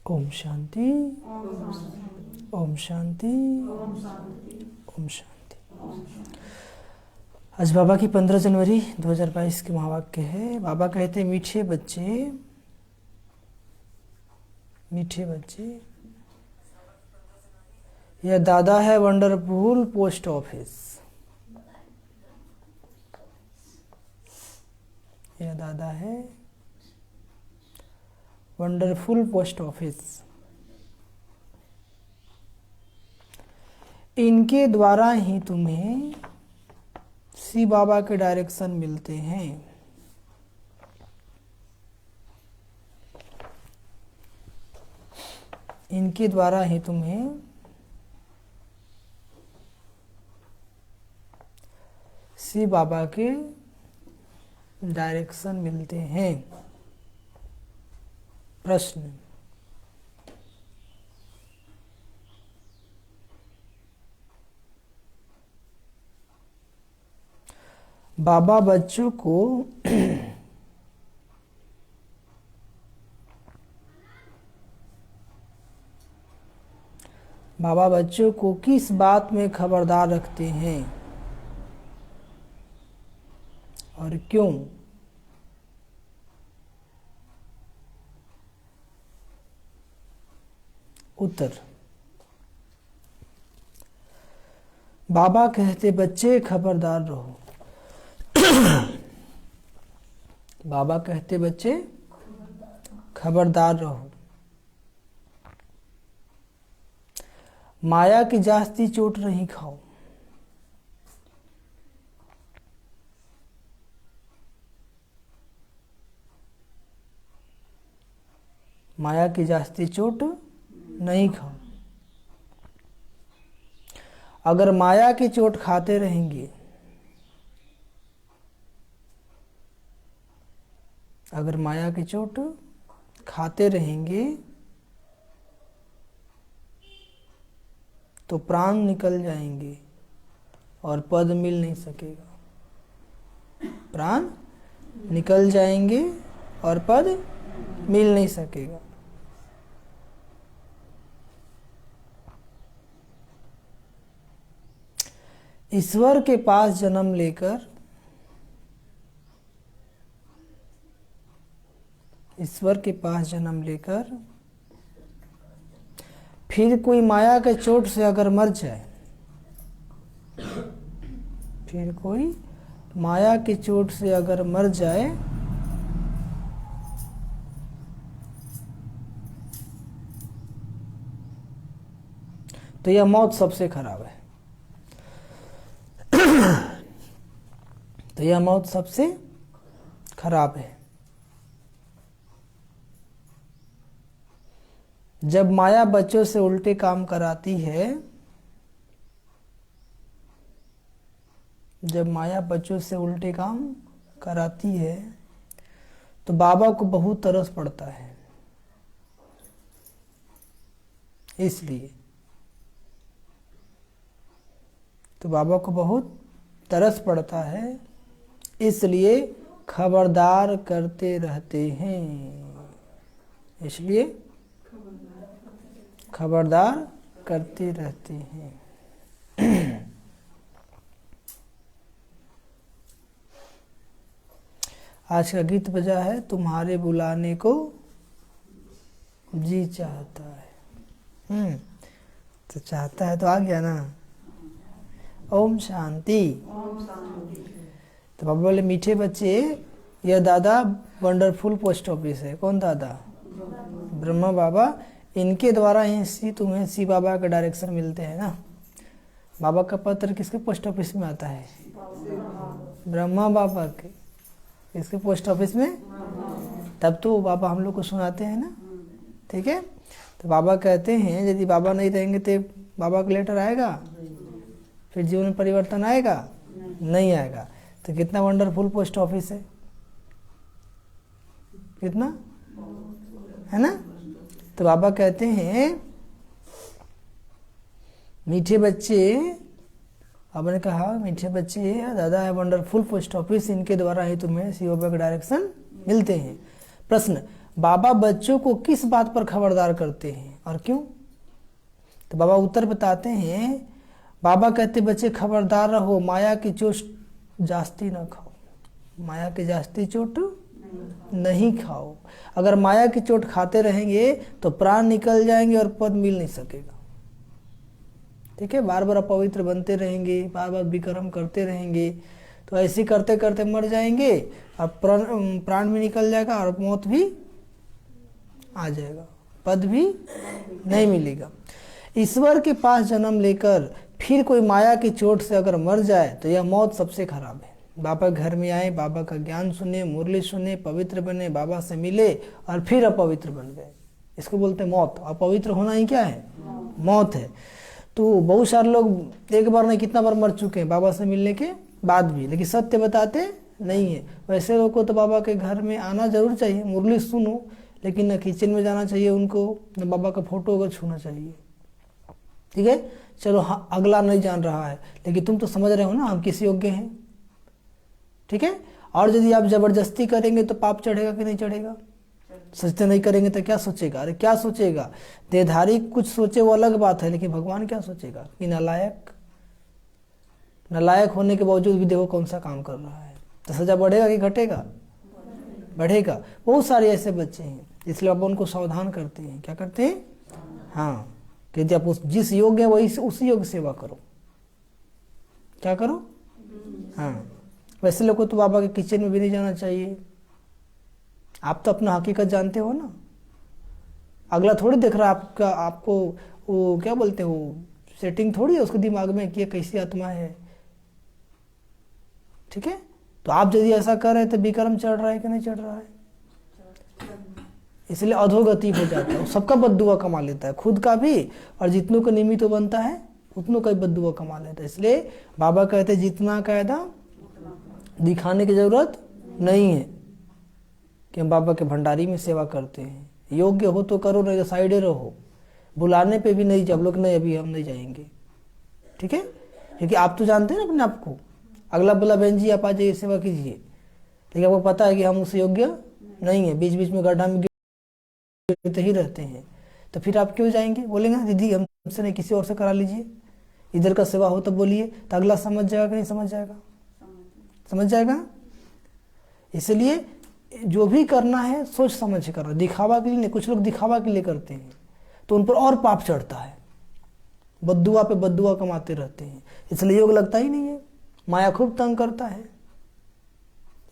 ओम शांति, ओम शांति, ओम शांति। आज बाबा की 15 जनवरी 2022 के महावाक्य है। बाबा कहते हैं, मीठे बच्चे, मीठे बच्चे, यह दादा है वंडरफुल पोस्ट ऑफिस। यह दादा है वंडरफुल पोस्ट ऑफिस। इनके द्वारा ही तुम्हें शिव बाबा के डायरेक्शन मिलते हैं। इनके द्वारा ही तुम्हें शिव बाबा के डायरेक्शन मिलते हैं। प्रश्न, बाबा बच्चों को बाबा बच्चों को किस बात में खबरदार रखते हैं और क्यों? उत्तर, बाबा कहते बच्चे खबरदार रहो। बाबा कहते बच्चे खबरदार रहो। माया की जास्ती चोट नहीं खाओ। माया की जास्ती चोट नहीं खाओ। अगर माया की चोट खाते रहेंगे, अगर माया की चोट खाते रहेंगे तो प्राण निकल जाएंगे और पद मिल नहीं सकेगा। प्राण निकल जाएंगे और पद मिल नहीं सकेगा। ईश्वर के पास जन्म लेकर, ईश्वर के पास जन्म लेकर फिर कोई माया के चोट से अगर मर जाए, फिर कोई माया की चोट से अगर मर जाए तो यह मौत सबसे खराब है। तो यह मौत सबसे खराब है। जब माया बच्चों से उल्टे काम कराती है, जब माया बच्चों से उल्टे काम कराती है तो बाबा को बहुत तरस पड़ता है। इसलिए तो बाबा को बहुत तरस पड़ता है, इसलिए खबरदार करते रहते हैं। इसलिए खबरदार करते रहते हैं। आज का गीत बजा है, तुम्हारे बुलाने को जी चाहता है। तो चाहता है तो आ गया ना। ओम शांति। तो बाबा बोले, मीठे बच्चे, यह दादा वंडरफुल पोस्ट ऑफिस है। कौन दादा? ब्रह्मा बाबा। इनके द्वारा ही तुम्हें शिव बाबा का डायरेक्शन मिलते हैं ना। बाबा का पत्र किसके पोस्ट ऑफिस में आता है? ब्रह्मा बाबा के। इसके पोस्ट ऑफिस में, तब तो बाबा हम लोग को सुनाते हैं ना। ठीक है। तो बाबा कहते हैं यदि बाबा नहीं रहेंगे तो बाबा का लेटर आएगा, फिर जीवन में परिवर्तन आएगा? नहीं आएगा। तो कितना वंडरफुल पोस्ट ऑफिस है, कितना है ना। तो बाबा कहते हैं, मीठे बच्चे, आपने कहा मीठे बच्चे, दादा है वंडरफुल पोस्ट ऑफिस, इनके द्वारा ही तुम्हें शिव बाबा के डायरेक्शन मिलते हैं। प्रश्न, बाबा बच्चों को किस बात पर खबरदार करते हैं और क्यों? तो बाबा उत्तर बताते हैं। बाबा कहते बच्चे खबरदार रहो, माया की चोट जास्ती ना खाओ, माया की जास्ती चोट नहीं खाओ। अगर माया की चोट खाते रहेंगे तो प्राण निकल जाएंगे और पद मिल नहीं सकेगा। ठीक है, बार बार अपवित्र बनते रहेंगे, बार बार विक्रम करते रहेंगे, तो ऐसे करते करते मर जाएंगे और प्राण भी निकल जाएगा और मौत भी आ जाएगा, पद भी नहीं मिलेगा। ईश्वर के पास जन्म लेकर फिर कोई माया की चोट से अगर मर जाए तो यह मौत सबसे खराब है। बाबा घर में आए, बाबा का ज्ञान सुने, मुरली सुने, पवित्र बने, बाबा से मिले और फिर अपवित्र बन गए, इसको बोलते हैं मौत। अपवित्र होना ही क्या है? मौत है। तो बहुत सारे लोग एक बार नहीं कितना बार मर चुके हैं बाबा से मिलने के बाद भी, लेकिन सत्य बताते नहीं है। वैसे लोगों को तो बाबा के घर में आना जरूर चाहिए, मुरली सुनो, लेकिन न किचन में जाना चाहिए उनको, न बाबा का फोटो अगर छूना चाहिए। ठीक है, चलो हाँ, अगला नहीं जान रहा है, लेकिन तुम तो समझ रहे हो ना हम किस योग्य हैं। ठीक है, और यदि आप जबरदस्ती करेंगे तो पाप चढ़ेगा कि नहीं चढ़ेगा? सचते नहीं करेंगे तो क्या सोचेगा? अरे क्या सोचेगा? देहधारी कुछ सोचे वो अलग बात है, लेकिन भगवान क्या सोचेगा कि नालायक, नालायक होने के बावजूद भी देखो कौन सा काम कर रहा है। तो सजा बढ़ेगा कि घटेगा? बढ़ेगा। बहुत सारे ऐसे बच्चे हैं, इसलिए आप उनको सावधान करते हैं। क्या करते हैं? हाँ, कि यदि आप जिस योग्य है वही उसी योग्य सेवा करो। क्या करो? हाँ, वैसे लोग को तो बाबा के किचन में भी नहीं जाना चाहिए। आप तो अपना हकीकत जानते हो ना, अगला थोड़ी देख रहा है आपका, आपको वो क्या बोलते हैं, वो सेटिंग थोड़ी है उसके दिमाग में कि ये कैसी आत्मा है। ठीक है, तो आप यदि ऐसा कर रहे हैं तो विक्रम चढ़ रहा है कि नहीं चढ़ रहा है? इसलिए अधोगति हो जाता है, सबका बद्दुआ कमा लेता है, खुद का भी, और जितनों का निमित्त बनता है उतनों का बद्दुआ कमा लेता है। इसलिए बाबा कहते हैं जितना कायदा दिखाने की जरूरत नहीं है कि हम बाबा के भंडारी में सेवा करते हैं। योग्य हो तो करो, नहीं तो साइडे रहो। बुलाने पे भी नहीं, जब लोग नहीं अभी हम नहीं जाएंगे। ठीक है, क्योंकि आप तो जानते हैं ना अपने आप को। अगला बोला बहन जी आप आ जाइए सेवा कीजिए, लेकिन आपको पता है कि हम उससे योग्य नहीं है, बीच बीच में गड्ढा में गिरते ही रहते हैं, तो फिर आप क्यों जाएंगे? बोलेंगे दीदी हमसे नहीं, किसी और से करा लीजिए, इधर का सेवा हो तो बोलिए, तो अगला समझ जाएगा कि नहीं समझ जाएगा? समझ जाएगा। इसलिए जो भी करना है सोच समझ के करना, दिखावा के लिए नहीं। कुछ लोग दिखावा के लिए करते हैं तो उन पर और पाप चढ़ता है, बद्दुआ पे बद्दुआ कमाते रहते हैं, इसलिए योग लगता ही नहीं है। माया खूब तंग करता है,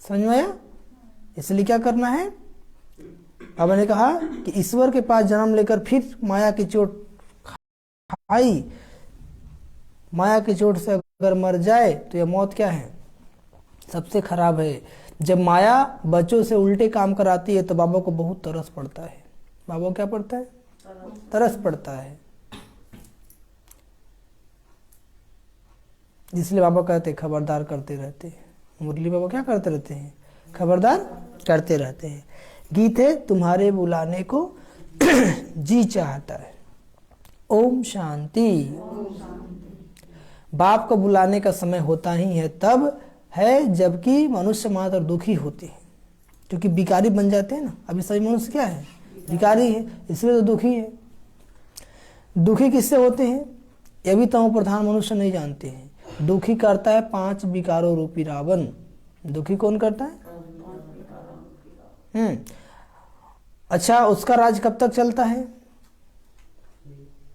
समझ में आया? इसलिए क्या करना है? अब मैंने कहा कि ईश्वर के पास जन्म लेकर फिर माया की चोट खाई, माया की चोट से अगर मर जाए तो यह मौत क्या है? सबसे खराब है। जब माया बच्चों से उल्टे काम कराती है तो बाबा को बहुत तरस पड़ता है। बाबा को क्या पड़ता है? तरस पड़ता है। इसलिए बाबा कहते हैं खबरदार करते रहते हैं। मुरली बाबा क्या करते रहते हैं? खबरदार करते रहते हैं। गीत है तुम्हारे बुलाने को जी चाहता है। ओम शांति। बाप को बुलाने का समय होता ही है तब है जबकि मनुष्य मात्र दुखी होते हैं, क्योंकि भिखारी बन जाते हैं ना। अभी सभी मनुष्य क्या है? भिखारी है, इसलिए तो दुखी है। दुखी किससे होते हैं ये भी तमो प्रधान मनुष्य नहीं जानते हैं। दुखी करता है 5 विकारों रूपी रावण। दुखी कौन करता है? अच्छा, उसका राज कब तक चलता है?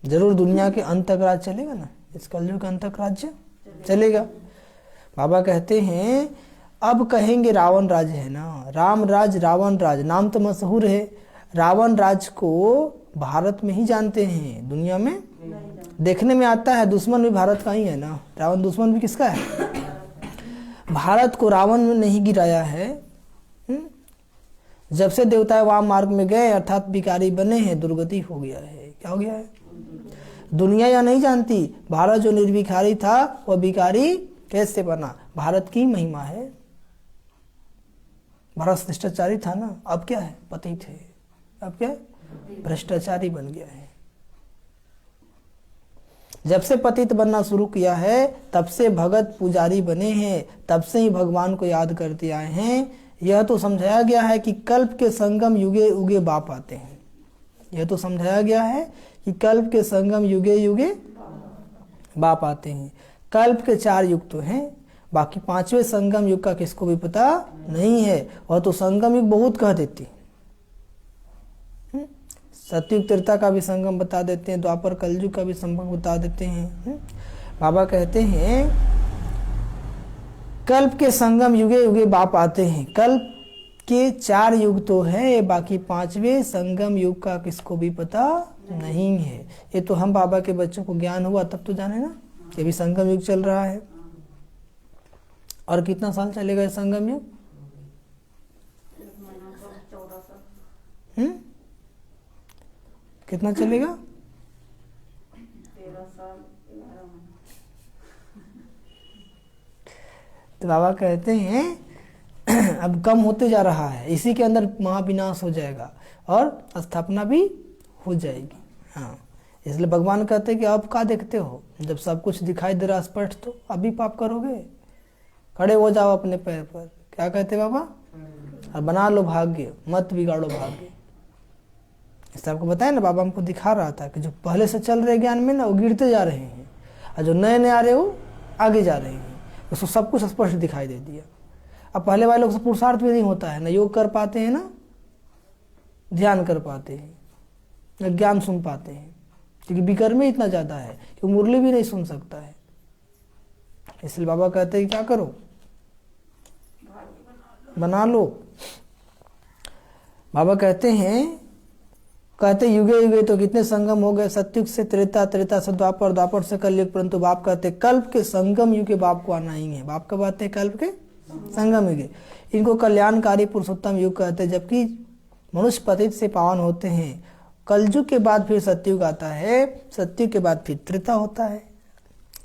जरूर दुनिया के अंत तक राज चलेगा ना, इस कलयुग के अंत तक राज्य चलेगा। बाबा कहते हैं अब कहेंगे रावण राज है ना, राम राज रावण राज नाम तो मशहूर है। रावण राज को भारत में ही जानते हैं, दुनिया में देखने में आता है। दुश्मन भी भारत का ही है ना, रावण दुश्मन भी किसका है? भारत को रावण ने नहीं गिराया है। जब से देवता वाम मार्ग में गए अर्थात भिखारी बने हैं, दुर्गति हो गया है। क्या हो गया है? दुनिया या नहीं जानती भारत जो निर्भिखारी था वह भिखारी कैसे बना, भारत की महिमा है। भारत भ्रष्टाचारी था ना, अब क्या है? पति थे, अब क्या है? भ्रष्टाचारी बन गया है। जब से पतित बनना शुरू किया है तब से भगत पुजारी बने हैं, तब से ही भगवान को याद करते आए हैं। यह तो समझाया गया है कि कल्प के संगम युगे युगे बाप आते हैं। यह तो समझाया गया है कि कल्प के संगम युगे युगे बाप आते हैं। कल्प के 4 युग तो हैं, बाकी 5वें संगम युग का किसको भी पता नहीं है। वह तो संगम युग बहुत कह देती है। सतयुग त्रेता का भी संगम बता देते हैं, द्वापर कलयुग का भी संगम बता देते हैं। बाबा कहते हैं कल्प के संगम युगे युगे बाप आते हैं। कल्प के 4 युग तो है, बाकी 5वें संगम युग का किसको भी पता नहीं है। ये तो हम बाबा के बच्चों को ज्ञान हुआ तब तो जाने ना, ये भी संगम युग चल रहा है। और कितना साल चलेगा ये संगम युग? कितना चलेगा? 13 साल 11 महीने। तो बाबा कहते हैं अब कम होते जा रहा है, इसी के अंदर महाविनाश हो जाएगा और स्थापना भी हो जाएगी। हाँ, इसलिए भगवान कहते हैं कि अब क्या देखते हो, जब सब कुछ दिखाई दे रहा स्पष्ट तो अभी पाप करोगे। खड़े हो जाओ अपने पैर पर, क्या कहते बाबा, और बना लो भाग्य, मत बिगाड़ो भाग्य। इससे आपको बताया ना, बाबा हमको दिखा रहा था कि जो पहले से चल रहे ज्ञान में ना वो गिरते जा रहे हैं, और जो नए नए आ रहे हो आगे जा रहे हैं। उसको सब कुछ स्पष्ट दिखाई दे दिया। अब पहले वाले लोग से पुरुषार्थ भी नहीं होता है, ना योग कर पाते हैं, ना ध्यान कर पाते हैं, ना ज्ञान सुन पाते हैं, क्योंकि विकर्म इतना ज़्यादा है कि मुरली भी नहीं सुन सकता है। इसलिए बाबा कहते हैं क्या करो, बना लो। बाबा कहते युगे युगे तो कितने संगम हो गए, सतयुग से त्रेता, त्रेता से द्वापर, द्वापर से कलयुग, परंतु बाप कहते कल्प के संगम युग के बाप को आना ही है। बाप कब आते हैं? कल्प के संगम युग। इनको कल्याणकारी पुरुषोत्तम युग कहते हैं, जबकि मनुष्य पतित से पावन होते हैं। कलयुग के बाद फिर सतयुग आता है, सतयुग के बाद फिर त्रेता होता है,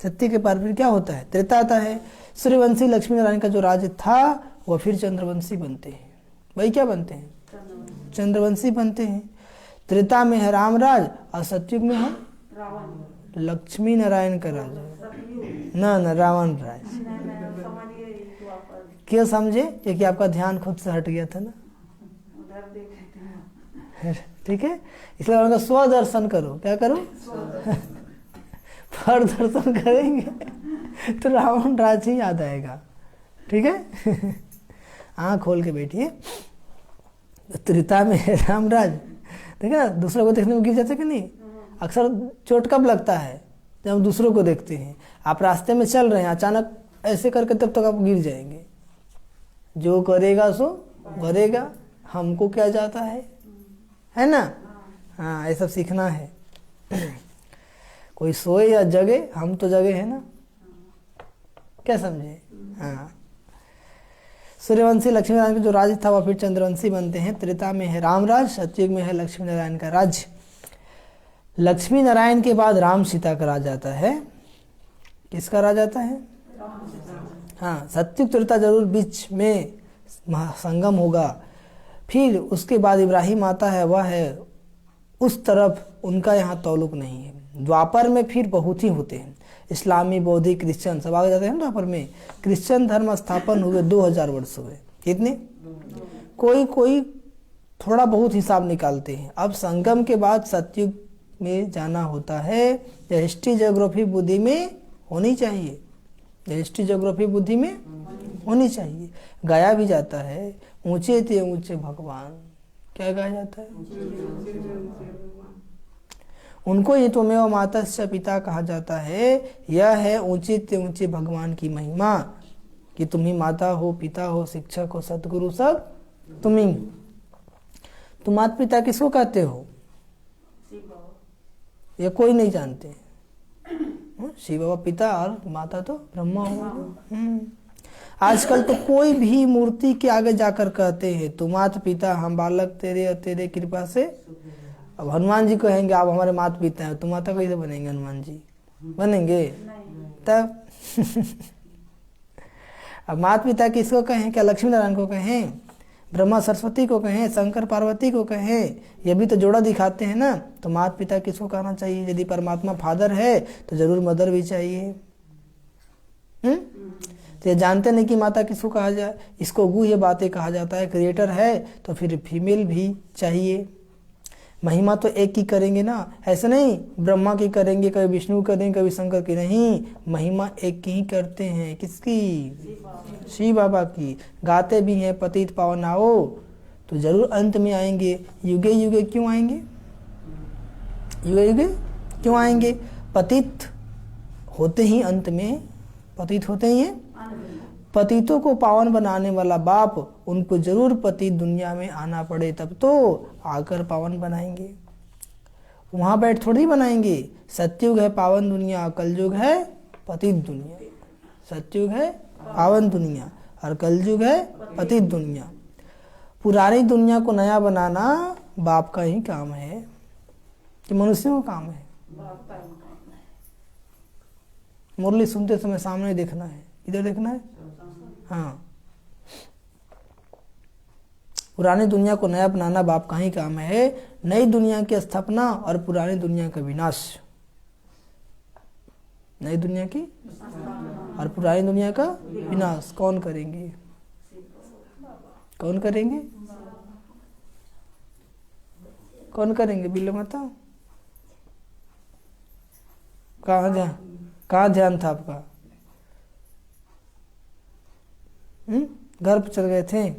सत्य के बाद फिर क्या होता है? त्रेता आता है। सूर्यवंशी लक्ष्मी नारायण का जो राज्य था वह फिर चंद्रवंशी बनते हैं। वही क्या बनते हैं? चंद्रवंशी बनते हैं। त्रेता में है रामराज और सतयुग में है लक्ष्मी नारायण का राज, ना रावण राज। क्यों समझे? क्योंकि आपका ध्यान खुद से हट गया था ना, ठीक है। इसलिए उनका स्वदर्शन करो। क्या करो? पर दर्शन करेंगे तो रावण राज ही याद आएगा, ठीक है। आँख खोल के बैठिए। त्रेता में है रामराज, ठीक है ना। दूसरों को देखने में गिर जाते कि नहीं? अक्सर चोट कब लगता है? जब हम दूसरों को देखते हैं। आप रास्ते में चल रहे हैं, अचानक ऐसे करके तब तक आप गिर जाएंगे। जो करेगा सो भरेगा, हमको क्या जाता है ना। हाँ, ये सब सीखना है। कोई सोए या जगे, हम तो जगे हैं ना, क्या समझे। हाँ, सूर्यवंशी लक्ष्मी नारायण का जो राज्य था वह फिर चंद्रवंशी बनते हैं। त्रेता में है रामराज, सतयुग में है लक्ष्मी नारायण का राज्य। लक्ष्मी नारायण के बाद राम सीता का राज आता है। किसका राज आता है? हाँ, सतयुग त्रेता जरूर बीच में संगम होगा। फिर उसके बाद इब्राहिम आता है, वह है उस तरफ, उनका यहाँ तौलुक नहीं है। द्वापर में फिर बहुत ही होते हैं, इस्लामी, बौद्धी, क्रिश्चियन सब आगे जाते हैं। द्वापर में क्रिश्चियन धर्म स्थापन हुए 2000 वर्ष हुए। कितने? कोई थोड़ा बहुत हिसाब निकालते हैं। अब संगम के बाद सतयुग में जाना होता है। यह हिस्ट्री ज्योग्राफी बुद्धि में होनी चाहिए, यह हिस्ट्री ज्योग्राफी बुद्धि में होनी चाहिए। गाया भी जाता है, ऊंचे थे ऊंचे भगवान। क्या गाया जाता है? उनको ये त्वमेव माता से पिता कहा जाता है। यह है ऊंचे ते ऊंचे भगवान की महिमा कि तुम ही माता हो, पिता हो, शिक्षक हो, सतगुरु, सब तुम ही। तुम माता पिता किसको कहते हो? ये कोई नहीं जानते। शिव बाबा पिता और माता तो ब्रह्मा हो। आजकल तो कोई भी मूर्ति के आगे जाकर कहते हैं तुम माता पिता, हम बालक तेरे और तेरे कृपा से। अब हनुमान जी कहेंगे आप हमारे माता पिता हैं, तुम माता कैसे बनेंगे? हनुमान जी बनेंगे तब। अब माता पिता किसको कहें? क्या लक्ष्मी नारायण को कहें, ब्रह्मा सरस्वती को कहें, शंकर पार्वती को कहें? ये भी तो जोड़ा दिखाते हैं ना। तो माता पिता किसको कहना चाहिए? यदि परमात्मा फादर है तो जरूर मदर भी चाहिए। तो ये जानते नहीं कि माता किसको कहा जाए, इसको गुह्य बातें कहा जाता है। क्रिएटर है तो फिर फीमेल भी चाहिए। महिमा तो एक की करेंगे ना, ऐसे नहीं ब्रह्मा की करेंगे, कभी विष्णु करेंगे, कभी शंकर की, नहीं, महिमा एक की ही करते हैं। किसकी? शिव बाबा की। गाते भी हैं पतित पावन आओ, तो जरूर अंत में आएंगे। युगे युगे क्यों आएंगे? युगे युगे क्यों आएंगे? पतित होते ही अंत में, पतित होते ही हैं। पतितों को पावन बनाने वाला बाप, उनको जरूर पतित दुनिया में आना पड़े, तब तो आकर पावन बनाएंगे। वहां बैठ थोड़ी बनाएंगे। सतयुग है पावन दुनिया, कलयुग है पतित दुनिया। सतयुग है पावन दुनिया और कलयुग है पतित दुनिया। पुरानी दुनिया को नया बनाना बाप का ही काम है कि मनुष्यों का काम है? मुरली सुनते समय सामने देखना है, इधर देखना है। हाँ, पुरानी दुनिया को नया बनाना बाप का ही काम है। नई दुनिया की स्थापना और पुरानी दुनिया का विनाश। नई दुनिया की और पुरानी दुनिया का विनाश कौन करेंगे? कौन करेंगे? कौन करेंगे? बिल्लो माता, कहाँ ध्यान था आपका? घर पर चल गए थे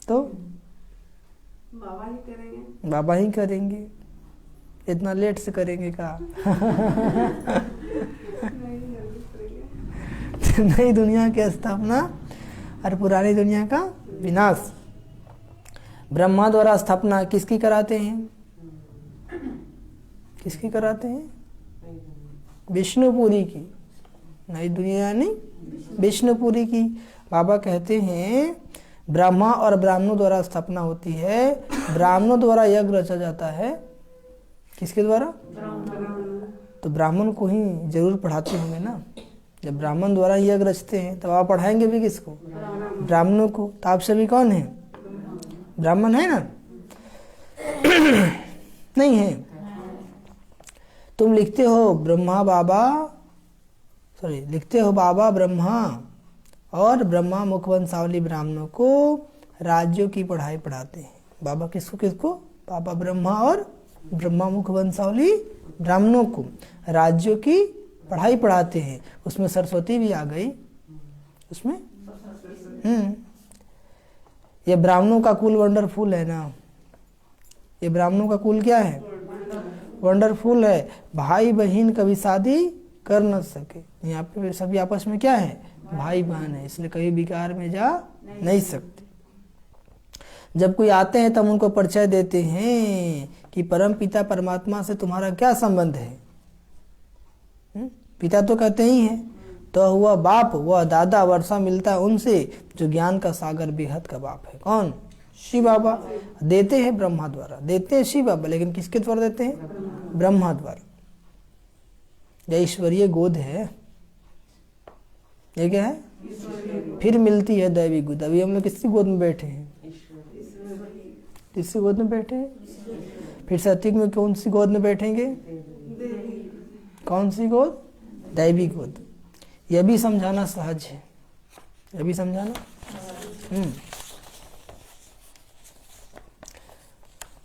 तो बाबा ही करेंगे। बाबा ही करेंगे। इतना लेट से करेंगे का? नई दुनिया की स्थापना और पुरानी दुनिया का विनाश। ब्रह्मा द्वारा स्थापना किसकी कराते हैं? किसकी कराते हैं? विष्णुपुरी की। नई दुनिया यानी विष्णुपुरी की। बाबा कहते हैं ब्रह्मा और ब्राह्मणों द्वारा स्थापना होती है। ब्राह्मणों द्वारा यज्ञ रचा जाता है। किसके द्वारा? तो ब्राह्मण को ही जरूर पढ़ाते होंगे ना। जब ब्राह्मण द्वारा यज्ञ रचते हैं तब आप पढ़ाएंगे भी किसको? ब्राह्मणों को। तो आप सभी कौन है? ब्राह्मण है ना? नहीं है? तुम लिखते हो ब्रह्मा बाबा, सॉरी लिखते हो बाबा ब्रह्मा और ब्रह्मा मुखवंशावली ब्राह्मणों को राज्यों की पढ़ाई पढ़ाते हैं। बाबा किसको किसको? बाबा ब्रह्मा और ब्रह्मा मुखवंशावली ब्राह्मणों को राज्यों की पढ़ाई पढ़ाते हैं। उसमें सरस्वती भी आ गई उसमें। ये ब्राह्मणों का कुल वंडरफुल है ना। ये ब्राह्मणों का कुल क्या है? वंडरफुल है। भाई बहन कभी शादी कर न सके। यहाँ पे सभी आपस में क्या है? भाई बहन है, इसलिए कभी विकार में जा नहीं सकते। जब कोई आते हैं तब उनको परिचय देते हैं कि परम पिता परमात्मा से तुम्हारा क्या संबंध है। पिता तो कहते ही हैं, तो हुआ बाप, वह दादा, वर्षा मिलता है उनसे जो ज्ञान का सागर बेहद का बाप है। कौन? शिव बाबा। देते हैं ब्रह्मा द्वारा, देते हैं शिव बाबा, लेकिन किसके द्वारा देते हैं? ब्रह्मा द्वारा। यह ईश्वरीय गोद है। ये क्या है? फिर मिलती है दैवी गोद। अभी हम लोग किसकी गोद में बैठे हैं? किसकी गोद में बैठे हैं? फिर सतयुग में कौन सी गोद में बैठेंगे? कौन सी गोद? दैवी गोद। यह भी समझाना सहज है। यह भी समझाना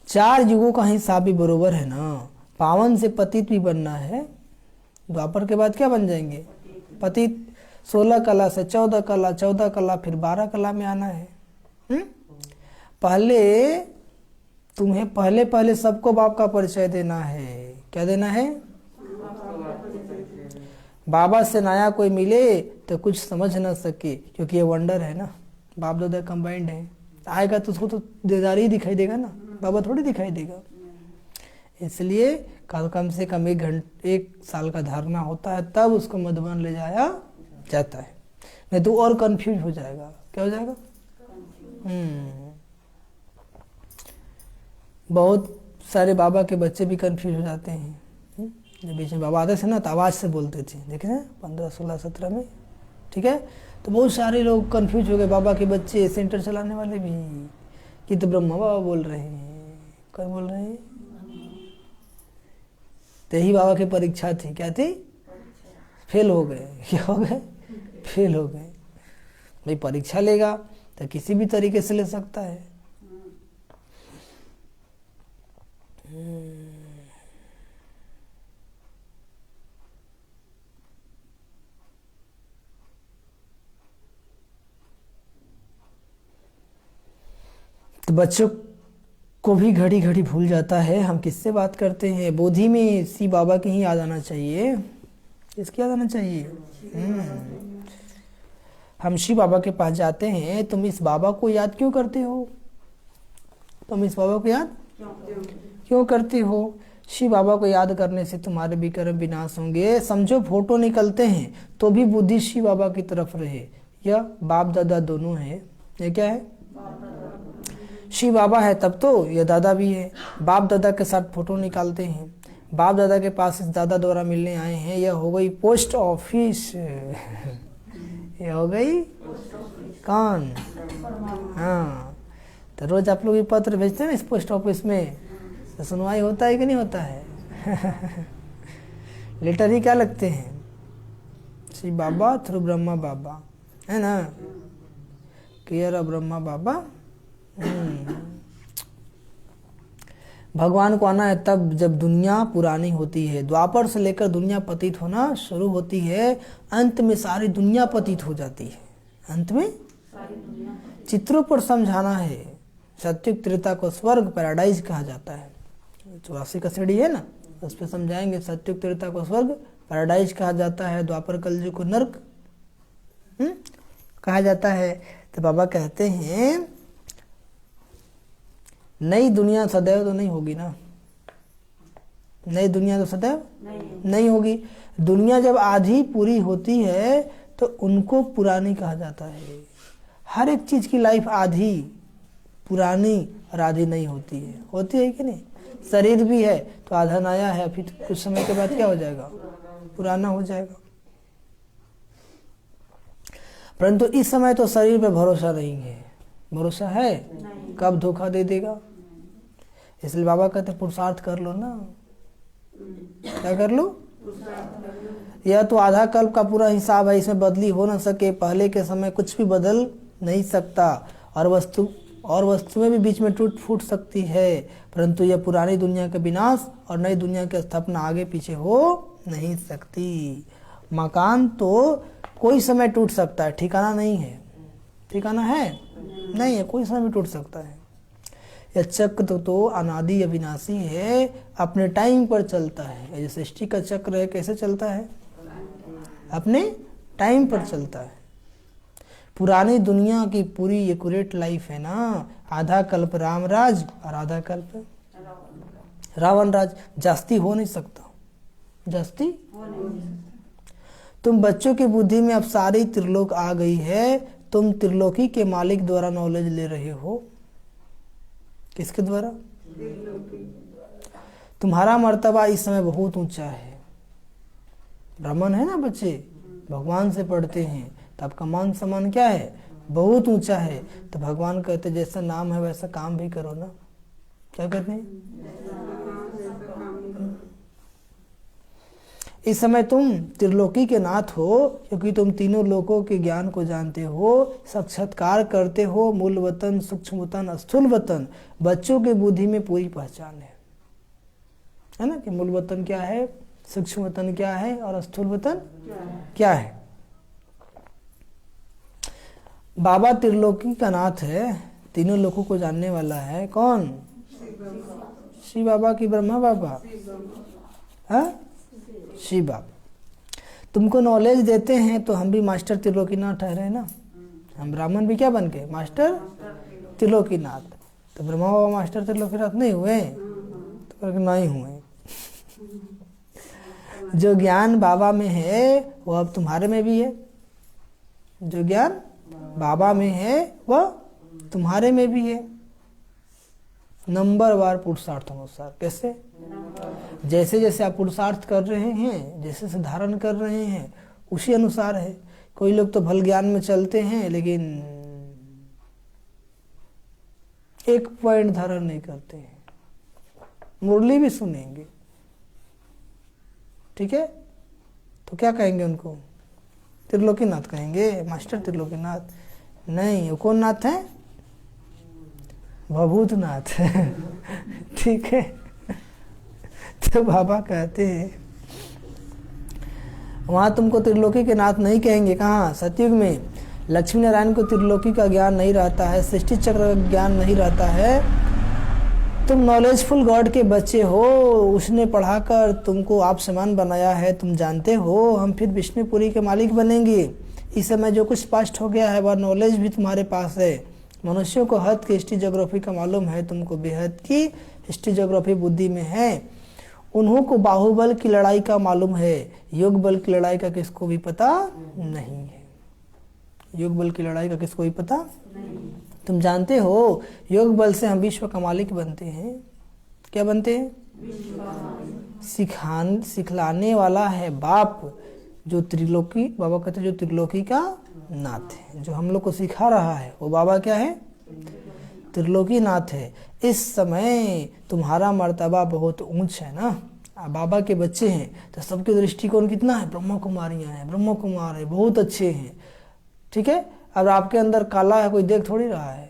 4 युगों का हिसाब भी बरोबर है ना। पावन से पतित भी बनना है। द्वापर के बाद क्या बन जाएंगे? पतित। 16 कला से 14 कला, 14 कला फिर 12 कला में आना है। पहले तुम्हें पहले सबको बाप का परिचय देना है। क्या देना है? बाबा से नया कोई मिले तो कुछ समझ ना सके, क्योंकि ये वंडर है ना। बाप दादा कंबाइंड है। आएगा तो उसको तो देदारी ही दिखाई देगा ना, बाबा थोड़ी दिखाई देगा। इसलिए कम से कम 1 साल का धारणा होता है, तब उसको मधुबन ले जाया जाता है। नहीं तो और कंफ्यूज हो जाएगा। क्या हो जाएगा? बहुत सारे बाबा के बच्चे भी कंफ्यूज हो जाते हैं। जब बीच में बाबा आते थे ना तो आवाज़ से बोलते थे, देखे ना 15, 16, 17 में। ठीक है, तो बहुत सारे लोग कंफ्यूज हो गए, बाबा के बच्चे, सेंटर चलाने वाले भी, कि तो ब्रह्मा बाबा बोल रहे हैं। क्या बोल रहे हैं? तो यही बाबा की परीक्षा थी। क्या थी? फेल हो गए। क्या हो गए? फेल हो गए। भाई परीक्षा लेगा तो किसी भी तरीके से ले सकता है। तो बच्चों को भी घड़ी घड़ी भूल जाता है। हम किससे बात करते हैं? बोधि में शिव बाबा की ही याद आना चाहिए। किसकी याद आना चाहिए? हम शिव बाबा के पास जाते हैं। तुम इस बाबा को याद क्यों करते हो? तुम इस बाबा को याद क्यों करते हो? शिव बाबा को याद करने से तुम्हारे भी कर्म विनाश होंगे। समझो फोटो निकलते हैं तो भी बुद्धि शिव बाबा की तरफ रहे। यह बाप दादा दोनों है। ये क्या है? शिव बाबा है तब तो ये दादा भी है। बाप दादा के साथ फोटो निकालते हैं। बाप दादा के पास इस दादा द्वारा मिलने आए हैं। यह हो गई पोस्ट ऑफिस। ये हो गई कौन? हाँ, तो रोज आप लोग ये पत्र भेजते हैं ना इस पोस्ट ऑफिस में, तो सुनवाई होता है कि नहीं होता है? लेटर ही क्या लगते हैं? शिव बाबा थ्रू ब्रह्मा बाबा, है ना? केयर ब्रह्मा बाबा। भगवान को आना है तब जब दुनिया पुरानी होती है। द्वापर से लेकर दुनिया पतित होना शुरू होती है, अंत में सारी दुनिया पतित हो जाती है। अंत में चित्रों पर समझाना है। सत्युग त्रेता को स्वर्ग पैराडाइज कहा जाता है। 84 का सीढ़ी है ना, उस पर समझाएंगे। सत्युग त्रेता को स्वर्ग पैराडाइज कहा जाता है, द्वापर कलयुग को नर्क कहा जाता है। तो बाबा कहते हैं नई दुनिया सदैव तो नहीं होगी ना। नई दुनिया तो सदैव नहीं होगी। दुनिया जब आधी पूरी होती है तो उनको पुरानी कहा जाता है। हर एक चीज की लाइफ आधी पुरानी और आधी नहीं होती है। होती है कि नहीं? शरीर भी है तो आधा नया है, फिर कुछ समय के बाद क्या हो जाएगा? पुराना हो जाएगा। परंतु इस समय तो शरीर पे भरोसा नहीं है। भरोसा है? कब धोखा दे देगा। इसलिए बाबा कहते पुरुषार्थ कर लो ना। क्या कर लो? यह तो आधा कल्प का पूरा हिसाब है, इसमें बदली हो ना सके। पहले के समय कुछ भी बदल नहीं सकता और वस्तुएं भी बीच में टूट फूट सकती है, परंतु यह पुरानी दुनिया का विनाश और नई दुनिया की स्थापना आगे पीछे हो नहीं सकती। मकान तो कोई समय टूट सकता है, ठिकाना नहीं है। ठिकाना है? नहीं है, कोई समय भी टूट सकता है। यह चक्र तो अनादि अविनाशी है, अपने टाइम पर चलता है। जैसे सृष्टि का चक्र है, कैसे चलता है? अपने टाइम पर चलता है। पुरानी दुनिया की पूरी एक्यूरेट लाइफ है ना। आधा कल्प रामराज और आधा कल्प रावण राज। जास्ती हो नहीं सकता। जास्ती तुम बच्चों की बुद्धि में अब सारी त्रिलोक आ गई है। तुम त्रिलोकी के मालिक द्वारा नॉलेज ले रहे हो। किसके द्वारा? तुम्हारा मर्तबा इस समय बहुत ऊंचा है। ब्राह्मण है ना बच्चे, भगवान से पढ़ते हैं, तो आपका मान सम्मान क्या है? बहुत ऊंचा है। तो भगवान कहते जैसा नाम है वैसा काम भी करो ना। क्या कहते हैं? इस समय तुम त्रिलोकी के नाथ हो, क्योंकि तुम तीनों लोकों के ज्ञान को जानते हो, साक्षात्कार करते हो। मूल वतन, सूक्ष्म वतन, स्थूल वतन बच्चों की बुद्धि में पूरी पहचान है ना, कि मूल वतन क्या है, सूक्ष्म वतन क्या है और स्थूल वतन क्या है। बाबा त्रिलोकी का नाथ है, तीनों लोगों को जानने वाला है। कौन? शिव बाबा की ब्रह्मा बाबा? हाँ, शिव बाबा तुमको नॉलेज देते हैं, तो हम भी मास्टर त्रिलोकीनाथ ठहरे ना। हम ब्राह्मण भी क्या बन गए? मास्टर त्रिलोकीनाथ। तो ब्रह्मा बाबा मास्टर त्रिलोकीनाथ नहीं हुए? तो नहीं हुए। जो ज्ञान बाबा में है वो अब तुम्हारे में भी है। जो ज्ञान बाबा में है वह तुम्हारे में भी है। नंबरवार पुरुषार्थ अनुसार। कैसे? जैसे जैसे आप पुरुषार्थ कर रहे हैं, जैसे से धारण कर रहे हैं, उसी अनुसार है। कोई लोग तो भल ज्ञान में चलते हैं लेकिन एक पॉइंट धारण नहीं करते हैं, मुरली भी सुनेंगे, ठीक है, तो क्या कहेंगे उनको? त्रिलोकीनाथ कहेंगे, मास्टर त्रिलोकीनाथ नहीं, वो कौन नाथ है? भभूतनाथ। ठीक है, तो बाबा कहते हैं वहां तुमको त्रिलोकी के नाथ नहीं कहेंगे। कहाँ? सतयुग में लक्ष्मी नारायण को त्रिलोकी का ज्ञान नहीं रहता है, सृष्टि चक्र का ज्ञान नहीं रहता है। तुम नॉलेजफुल गॉड के बच्चे हो, उसने पढ़ाकर तुमको आप समान बनाया है, तुम जानते हो हम फिर विष्णुपुरी के मालिक बनेंगे। इस समय जो कुछ स्पष्ट हो गया है वह नॉलेज भी तुम्हारे पास है। मनुष्यों को हद की हिस्ट्री ज्योग्राफी का मालूम है, तुमको बेहद की हिस्ट्री ज्योग्राफी बुद्धि में है। उन्हों को बाहुबल की लड़ाई का मालूम है, योग बल की लड़ाई का किसको भी पता नहीं है। योग बल की लड़ाई का किसको भी पता नहीं। तुम जानते हो योग बल से हम विश्व का मालिक बनते हैं। क्या बनते हैं? सिखलाने वाला है बाप, जो त्रिलोकी, बाबा कहते हैं जो त्रिलोकी का नाथ है, जो हम लोग को सिखा रहा है वो बाबा क्या है? त्रिलोकी नाथ है। इस समय तुम्हारा मर्तबा बहुत ऊंच है ना, आप बाबा के बच्चे हैं तो सबके दृष्टिकोण कितना है? ब्रह्म कुमारियां हैं, ब्रह्म कुमार है, बहुत अच्छे हैं। ठीक है, अब आपके अंदर काला है कोई देख थोड़ी रहा है।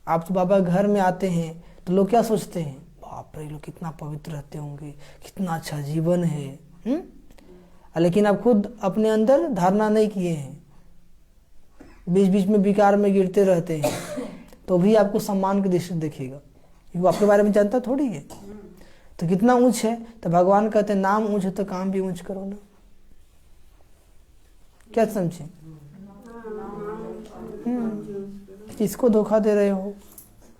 आप तो बाबा घर में आते हैं तो लोग क्या सोचते हैं? बाप रे, लोग कितना पवित्र रहते होंगे, कितना अच्छा जीवन है। लेकिन आप खुद अपने अंदर धारणा नहीं किए हैं, बीच बीच में विकार में गिरते रहते हैं, तो भी आपको सम्मान की दृष्टि देखेगा, क्योंकि आपके बारे में जानता थोड़ी है। तो कितना ऊंच है? तो भगवान कहते हैं नाम ऊंच है तो काम भी ऊंच करो ना। क्या समझे? किसको धोखा दे रहे हो?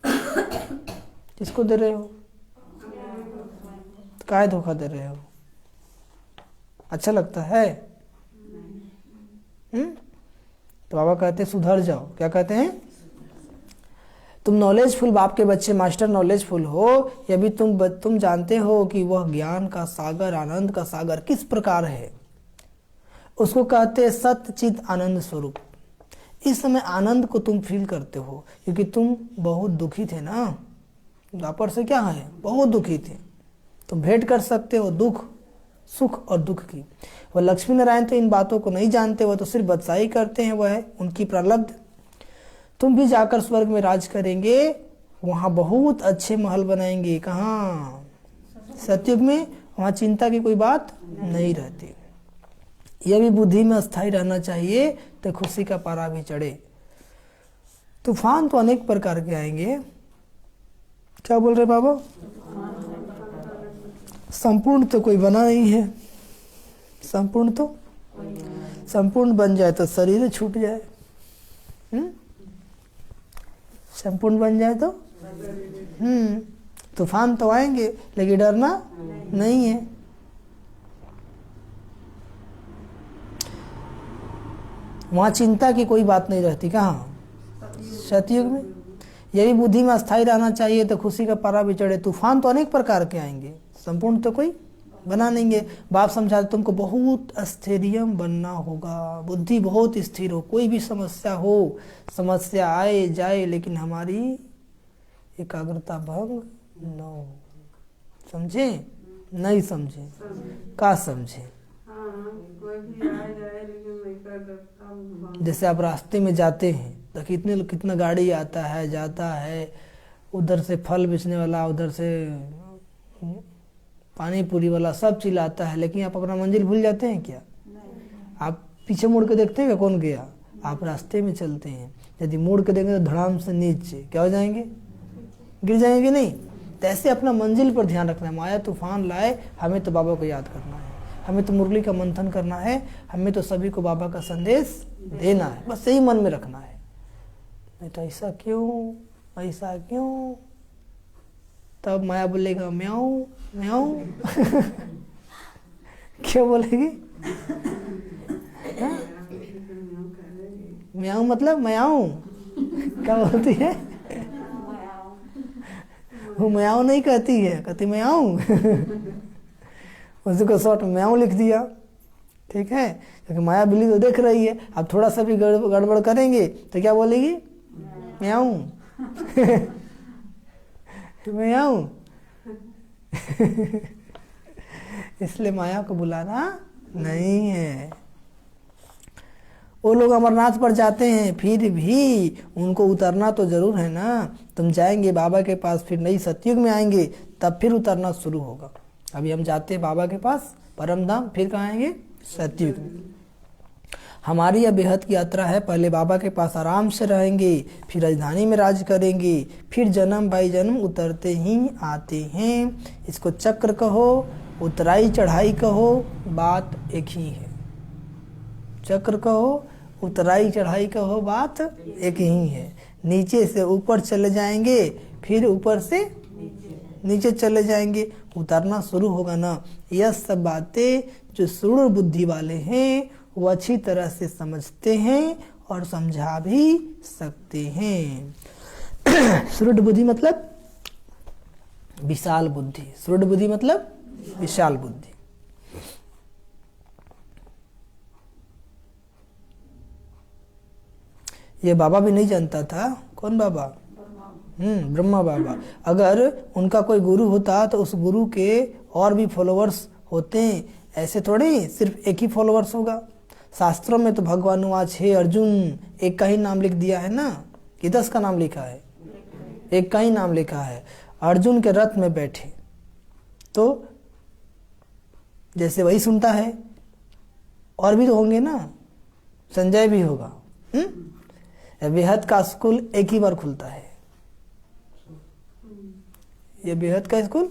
किसको दे रहे हो? काहे धोखा दे रहे हो? अच्छा लगता है? तो बाबा कहते हैं सुधर जाओ। क्या कहते हैं? तुम नॉलेजफुल बाप के बच्चे, मास्टर नॉलेजफुल हो, या भी तुम जानते हो कि वह ज्ञान का सागर, आनंद का सागर किस प्रकार है। उसको कहते हैं सत्य चित आनंद स्वरूप। इस समय आनंद को तुम फील करते हो, क्योंकि तुम बहुत दुखी थे ना, द्वापर से क्या है? बहुत दुखी थे। तुम भेंट कर सकते हो दुख, सुख और दुख की। वह लक्ष्मी नारायण तो इन बातों को नहीं जानते, वह तो सिर्फ बदसाई करते हैं, वह है उनकी प्रलब्ध। तुम भी जाकर स्वर्ग में राज करेंगे, वहां बहुत अच्छे महल बनाएंगे। कहाँ? सतयुग में। वहां चिंता की कोई बात नहीं रहती। यह भी बुद्धि में अस्थायी रहना चाहिए तो खुशी का पारा भी चढ़े। तूफान तो अनेक प्रकार के आएंगे। क्या बोल रहे बाबा? संपूर्ण तो कोई बना नहीं है। संपूर्ण बन जाए तो शरीर छूट जाए। संपूर्ण बन जाए तो तूफान तो आएंगे, लेकिन डरना नहीं है। वहां चिंता की कोई बात नहीं रहती। कहाँ? सतयुग में। यही बुद्धि में अस्थायी रहना चाहिए तो खुशी का पारा भी चढ़े। तूफान तो अनेक प्रकार के आएंगे, संपूर्ण तो कोई बना नहीं है। बाप समझाते तुमको बहुत स्थैर्यम बनना होगा, बुद्धि बहुत स्थिर हो। कोई भी समस्या हो, समस्या आए जाए, लेकिन हमारी एकाग्रता भंग न हो। समझे? नहीं समझे? का समझे? जैसे आप रास्ते में जाते हैं तो कितना गाड़ी आता है जाता है, उधर से फल बेचने वाला, उधर से पानी पूरी वाला, सब चिल्लाता है, लेकिन आप अपना मंजिल भूल जाते हैं क्या? आप पीछे मुड़ के देखते हैं क्या कौन गया? आप रास्ते में चलते हैं, यदि मुड़ के देंगे तो धड़ाम से नीचे क्या हो जाएंगे? गिर जाएंगे नहीं? तो ऐसे अपना मंजिल पर ध्यान रखना है। माया तूफान लाए, हमें तो बाबा को याद करना है, हमें तो मुरली का मंथन करना है, हमें तो सभी को बाबा का संदेश देना है, बस यही मन में रखना है। नहीं तो ऐसा क्यों, ऐसा क्यों, तब माया बोलेगा म्याऊ म्याऊ। क्या बोलेगी? म्याऊ मतलब म्याऊ। क्या बोलती है? वो म्याऊ नहीं कहती है, कहती म्याऊ। उसको शॉर्ट म्याऊ लिख दिया। ठीक है, क्योंकि माया बिल्ली तो देख रही है। अब थोड़ा सा भी गड़बड़ करेंगे तो क्या बोलेगी? म्याऊ। म्याऊ। इसलिए माया को बुलाना नहीं है। वो लोग अमरनाथ पर जाते हैं, फिर भी उनको उतरना तो जरूर है ना। तुम जाएंगे बाबा के पास, फिर नई सतयुग में आएंगे, तब फिर उतरना शुरू होगा। अभी हम जाते हैं बाबा के पास परम धाम, फिर कहाँ आएंगे? सतयुग में। हमारी यह बेहद की यात्रा है। पहले बाबा के पास आराम से रहेंगे, फिर राजधानी में राज करेंगे, फिर जन्म बाई जन्म उतरते ही आते हैं। इसको चक्र कहो, उतराई चढ़ाई कहो, बात एक ही है। चक्र कहो, उतराई चढ़ाई कहो, बात एक ही है। नीचे से ऊपर चले जाएंगे, फिर ऊपर से नीचे चले जाएंगे, उतरना शुरू होगा ना। यह सब बातें जो सूढ़ बुद्धि वाले हैं वो अच्छी तरह से समझते हैं और समझा भी सकते हैं। सूढ़ बुद्धि मतलब विशाल बुद्धि। सूढ़ बुद्धि मतलब विशाल बुद्धि। ये बाबा भी नहीं जानता था। कौन बाबा? ब्रह्मा बाबा। अगर उनका कोई गुरु होता तो उस गुरु के और भी फॉलोअर्स होते हैं, ऐसे थोड़े सिर्फ एक ही फॉलोअर्स होगा। शास्त्रों में तो भगवान आज हे अर्जुन एक का ही नाम लिख दिया है ना, कि 10 का नाम लिखा है? एक का ही नाम लिखा है। अर्जुन के रथ में बैठे तो जैसे वही सुनता है, और भी तो होंगे ना, संजय भी होगा। बेहद का स्कूल एक ही बार खुलता है। ये बेहद का स्कूल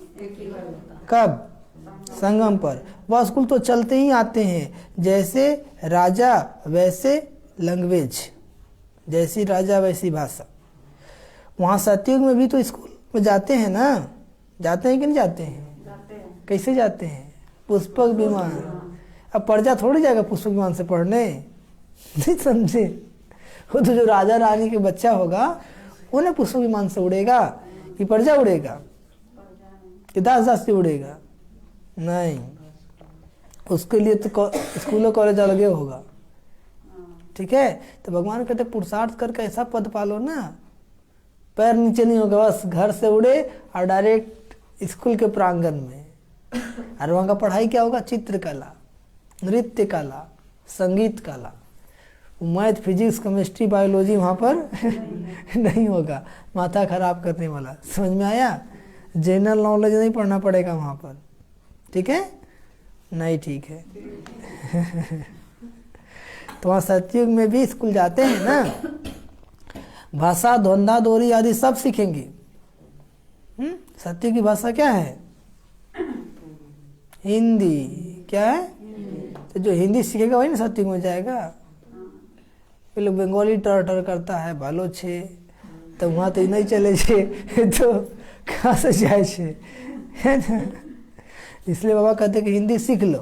कब? संगम पर। वह स्कूल तो चलते ही आते हैं, जैसे राजा वैसे लैंग्वेज, जैसी राजा वैसी भाषा। वहाँ सतयुग में भी तो स्कूल में जाते हैं ना, जाते हैं कि नहीं जाते हैं? जाते हैं। कैसे जाते हैं? पुष्पक विमान। अब पर्चा थोड़ी जाएगा पुष्पक विमान से पढ़ने, नहीं समझे? वो तो जो राजा रानी के बच्चा होगा उन्हें पुष्पक विमान से उड़ेगा कि पर्चा उड़ेगा कि दास से उड़ेगा? नहीं, उसके लिए तो स्कूल कॉलेज अलग होगा। ठीक है, तो भगवान कहते पुरुषार्थ करके ऐसा पद पालो ना, पैर नीचे नहीं होगा, बस घर से उड़े और डायरेक्ट स्कूल के प्रांगण में। और वहाँ का पढ़ाई क्या होगा? चित्रकला, नृत्य कला, संगीत कला। मैथ, फिजिक्स, केमिस्ट्री, बायोलॉजी वहाँ पर नहीं होगा, माथा खराब करने वाला। समझ में आया? जनरल नॉलेज नहीं पढ़ना पड़ेगा वहाँ पर। ठीक है? नहीं ठीक है। तो वहाँ सतयुग में भी स्कूल जाते हैं ना, भाषा, धोंधा, दोरी आदि सब सीखेंगे। सतयुग की भाषा क्या है? हिंदी। क्या है? तो जो हिंदी सीखेगा वही ना सतयुग में जाएगा। ये लोग बंगाली टर टर करता है, भालो छे, तो वहाँ तो नहीं चले छे, तो कहाँ से जाए छे, है ना? इसलिए बाबा कहते कि हिंदी सीख लो।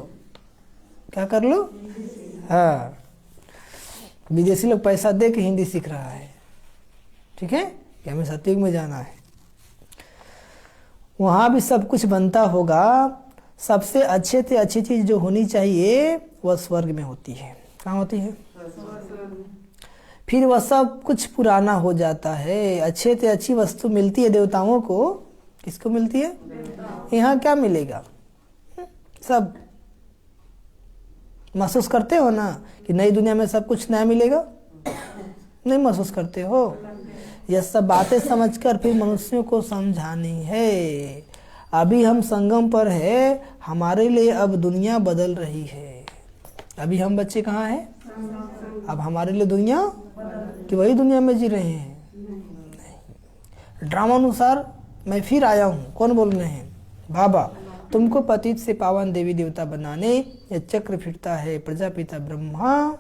क्या कर लो? हाँ, विदेशी लोग पैसा दे के हिंदी सीख रहा है। ठीक है, कि हमें सतयुग में जाना है। वहाँ भी सब कुछ बनता होगा। सबसे अच्छे से अच्छी चीज जो होनी चाहिए वह स्वर्ग में होती है। कहाँ होती है? फिर वह सब कुछ पुराना हो जाता है। अच्छे से अच्छी वस्तु मिलती है देवताओं को। किसको मिलती है? यहाँ क्या मिलेगा? सब महसूस करते हो ना कि नई दुनिया में सब कुछ नया मिलेगा? नहीं महसूस करते हो? यह सब बातें समझकर फिर मनुष्यों को समझानी है। अभी हम संगम पर है, हमारे लिए अब दुनिया बदल रही है। अभी हम बच्चे कहाँ हैं? अब हमारे लिए दुनिया कि वही दुनिया में जी रहे हैं? नहीं। ड्रामा अनुसार मैं फिर आया हूँ। कौन बोल रहे हैं? बाबा। तुमको पतित से पावन देवी देवता बनाने यह चक्र फिरता है। प्रजापिता ब्रह्मा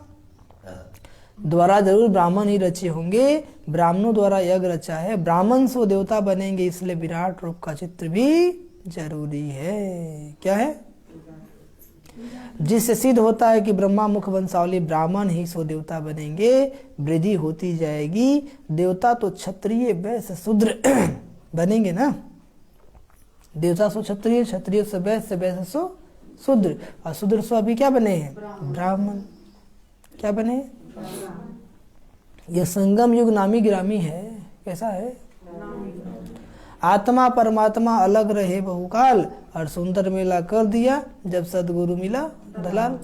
द्वारा जरूर ब्राह्मण ही रचे होंगे। ब्राह्मणों द्वारा यज्ञ रचा है, ब्राह्मण से देवता बनेंगे, इसलिए विराट रूप का चित्र भी जरूरी है। क्या है? जिससे सिद्ध होता है कि ब्रह्मा मुख वंशावली ब्राह्मण ही सो देवता बनेंगे। वृद्धि होती जाएगी। देवता तो क्षत्रिय वैश्य शूद्र बनेंगे ना। देवता सो क्षत्रिय, क्षत्रिय से वैश्य, वैश्य सो शूद्र, और शूद्र सो अभी क्या बने हैं? ब्राह्मण। क्या बने? यह संगम युग नामी गिरामी है। कैसा है? आत्मा परमात्मा अलग रहे बहुकाल, और सुंदर मेला कर दिया जब सदगुरु मिला दलाल।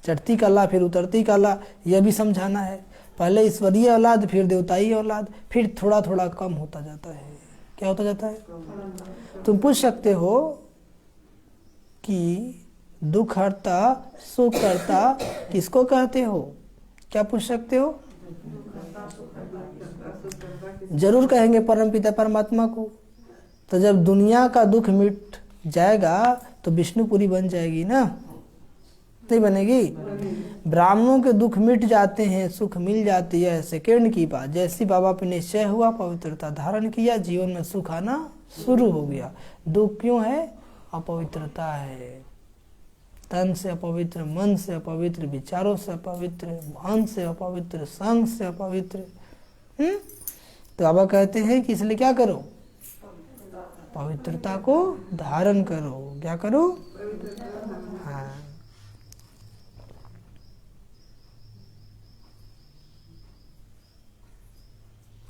चढ़ती कला फिर उतरती कला, यह भी समझाना है। पहले ईश्वरीय औलाद, फिर देवताई औलाद, फिर थोड़ा थोड़ा कम होता जाता है। क्या होता जाता है? तुम पूछ सकते हो कि दुख हरता सुख करता किसको कहते हो? क्या पूछ सकते हो? जरूर कहेंगे परमपिता परमात्मा को। तो जब दुनिया का दुख मिट जाएगा तो विष्णुपुरी बन जाएगी ना, नहीं बनेगी? ब्राह्मणों के दुख मिट जाते हैं, सुख मिल जाती है, सेकंड की बात। जैसी बाबा पे निश्चय हुआ, पवित्रता धारण किया, जीवन में सुख आना शुरू हो गया। दुख क्यों है? अपवित्रता है। तन से अपवित्र, मन से अपवित्र, विचारों से अपवित्र, मन से अपवित्र, संग से अपवित्र। तो बाबा कहते हैं कि इसलिए क्या करो? पवित्रता को धारण करो। क्या करो? हाँ।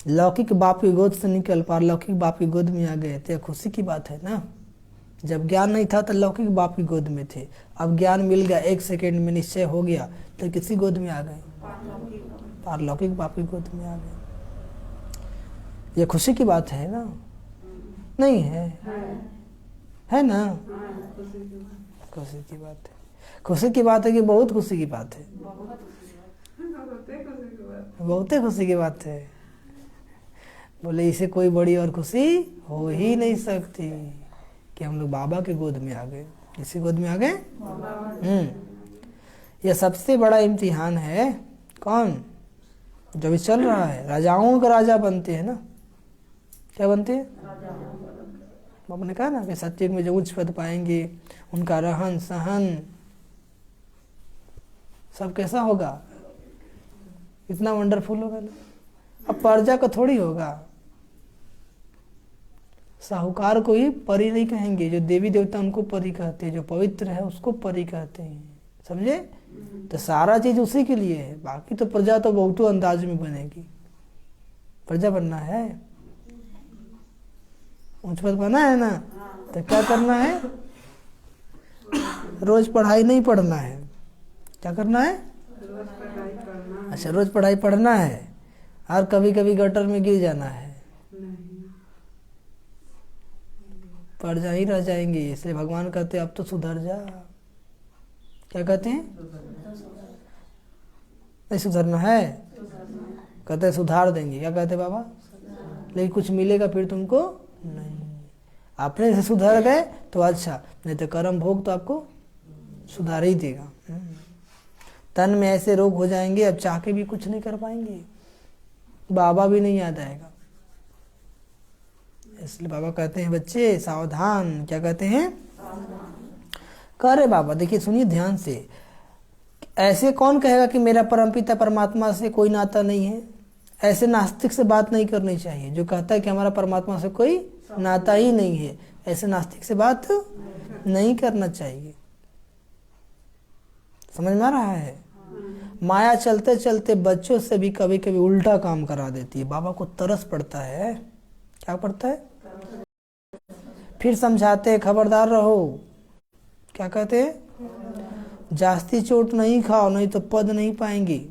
लौकिक बाप की गोद से निकल पारलौकिक बाप की गोद में आ गए तो खुशी की बात है ना। जब ज्ञान नहीं था तो लौकिक बाप की गोद में थे, अब ज्ञान मिल गया, 1 सेकेंड में निश्चय हो गया तो किसी गोद में आ गए? पारलौकिक बाप की गोद में आ गए। ये खुशी की बात है ना? नहीं है? है ना? खुशी की बात है। खुशी की बात है कि बहुत खुशी की बात है? बहुत खुशी की बात है। बोले इसे कोई बड़ी और खुशी हो ही नहीं सकती कि हम लोग बाबा के गोद में आ गए। किसी गोद में आ गए? यह सबसे बड़ा इम्तिहान है। कौन? जो भी चल रहा है, राजाओं का राजा बनते हैं ना। क्या बनते हैं? बाबा ने कहा ना कि सत्युग में जो उच्च पद पाएंगे उनका रहन सहन सब कैसा होगा? इतना वंडरफुल होगा ना। अब प्रजा का थोड़ी होगा। साहूकार को ही परी नहीं कहेंगे, जो देवी देवता उनको परी कहते हैं, जो पवित्र है उसको परी कहते हैं। समझे? तो सारा चीज उसी के लिए है। बाकी तो प्रजा तो बहुतों अंदाज में बनेगी। प्रजा बनना है, उच्च पद बना है ना, तो क्या करना है? रोज पढ़ाई नहीं पढ़ना है। क्या करना है? अच्छा, रोज पढ़ाई पढ़ना है और कभी कभी गटर में गिर जाना है, पढ़ जा ही रह जाएंगे। इसलिए भगवान कहते अब तो सुधर जा। क्या कहते हैं? नहीं सुधरना है? कहते हैं सुधार देंगे। क्या कहते बाबा? लेकिन कुछ मिलेगा फिर तुमको नहीं। अपने से सुधर गए तो अच्छा, नहीं तो कर्म भोग तो आपको सुधार ही देगा। तन में ऐसे रोग हो जाएंगे अब चाह के भी कुछ नहीं कर पाएंगे, बाबा भी नहीं याद आएगा। इसलिए बाबा कहते हैं बच्चे सावधान। क्या कहते हैं? कह रहे बाबा देखिए सुनिए ध्यान से। ऐसे कौन कहेगा कि मेरा परमपिता परमात्मा से कोई नाता नहीं है? ऐसे नास्तिक से बात नहीं करनी चाहिए जो कहता है कि हमारा परमात्मा से कोई नाता ही नहीं है। ऐसे नास्तिक से बात नहीं करना चाहिए। समझ में आ रहा है? माया चलते चलते बच्चों से भी कभी कभी उल्टा काम करा देती है। बाबा को तरस पड़ता है। क्या पड़ता है? फिर समझाते हैं खबरदार रहो। क्या कहते हैं? जास्ती चोट नहीं खाओ नहीं तो पद नहीं पाएंगे।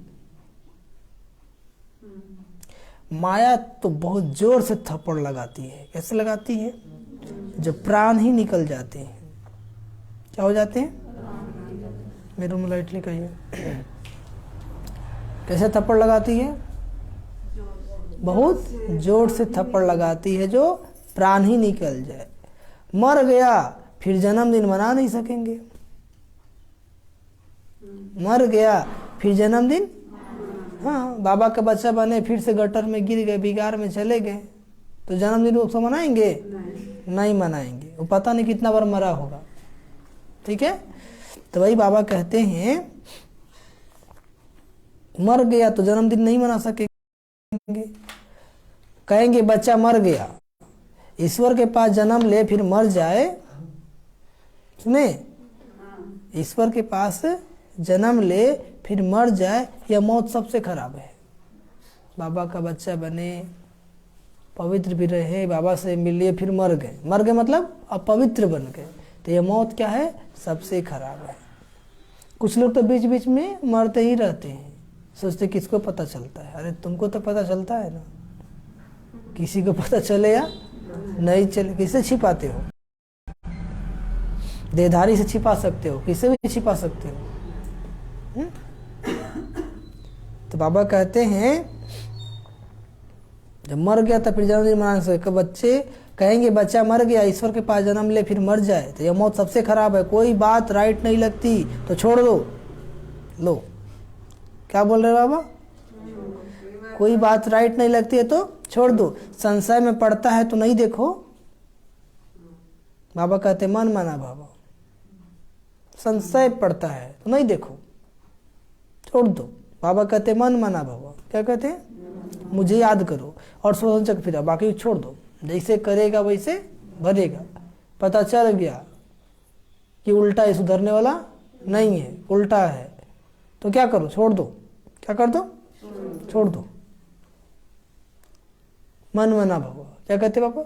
माया तो बहुत जोर से थप्पड़ लगाती है। कैसे लगाती है? जब प्राण ही निकल जाते हैं। क्या हो जाते हैं? मेरे रूम लाइट लेकर आइए। कैसे थप्पड़ लगाती है? बहुत जोर से थप्पड़ लगाती है जो प्राण ही निकल जाए। मर गया फिर जन्मदिन मना नहीं सकेंगे। मर गया फिर जन्मदिन, हाँ बाबा का बच्चा बने फिर से गटर में गिर गए, बिगाड़ में चले गए तो जन्मदिन उसको मनाएंगे? नहीं मनाएंगे। वो पता नहीं कितना बार मरा होगा। ठीक है? तो वही बाबा कहते हैं मर गया तो जन्मदिन नहीं मना सकेंगे। कहेंगे बच्चा मर गया, ईश्वर के पास जन्म ले फिर मर जाए। सुने? ईश्वर के पास जन्म ले फिर मर जाए, यह मौत सबसे खराब है। बाबा का बच्चा बने, पवित्र भी रहे, बाबा से मिले फिर मर गए। मर गए मतलब अपवित्र बन गए, तो यह मौत क्या है? सबसे खराब है। कुछ लोग तो बीच बीच में मरते ही रहते हैं, सोचते किसको पता चलता है। अरे तुमको तो पता चलता है ना, किसी को पता चले या नहीं चले, किसे छिपाते हो? देहधारी से छिपा सकते हो, किसे भी छिपा सकते हो। तो बाबा कहते हैं जब मर गया तो फिर जन्म मना सकते। बच्चे कहेंगे बच्चा मर गया, ईश्वर के पास जन्म ले फिर मर जाए, तो यह मौत सबसे खराब है। कोई बात राइट नहीं लगती तो छोड़ दो। लो क्या बोल रहे बाबा? कोई बात राइट नहीं लगती है तो छोड़ दो। संशय में पड़ता है तो नहीं देखो। बाबा कहते मन माना बाबा, संशय पड़ता है तो नहीं देखो, छोड़ दो। बाबा कहते मन माना बाबा, क्या कहते हैं? मुझे याद करो और सोचन चक्र फिरा, बाकी छोड़ दो। जैसे करेगा वैसे भरेगा। पता चल गया कि उल्टा है, सुधरने वाला नहीं है, उल्टा है, तो क्या करो? छोड़ दो। क्या कर दो? छोड़ दो। मन मना बाबा, क्या कहते बाबा?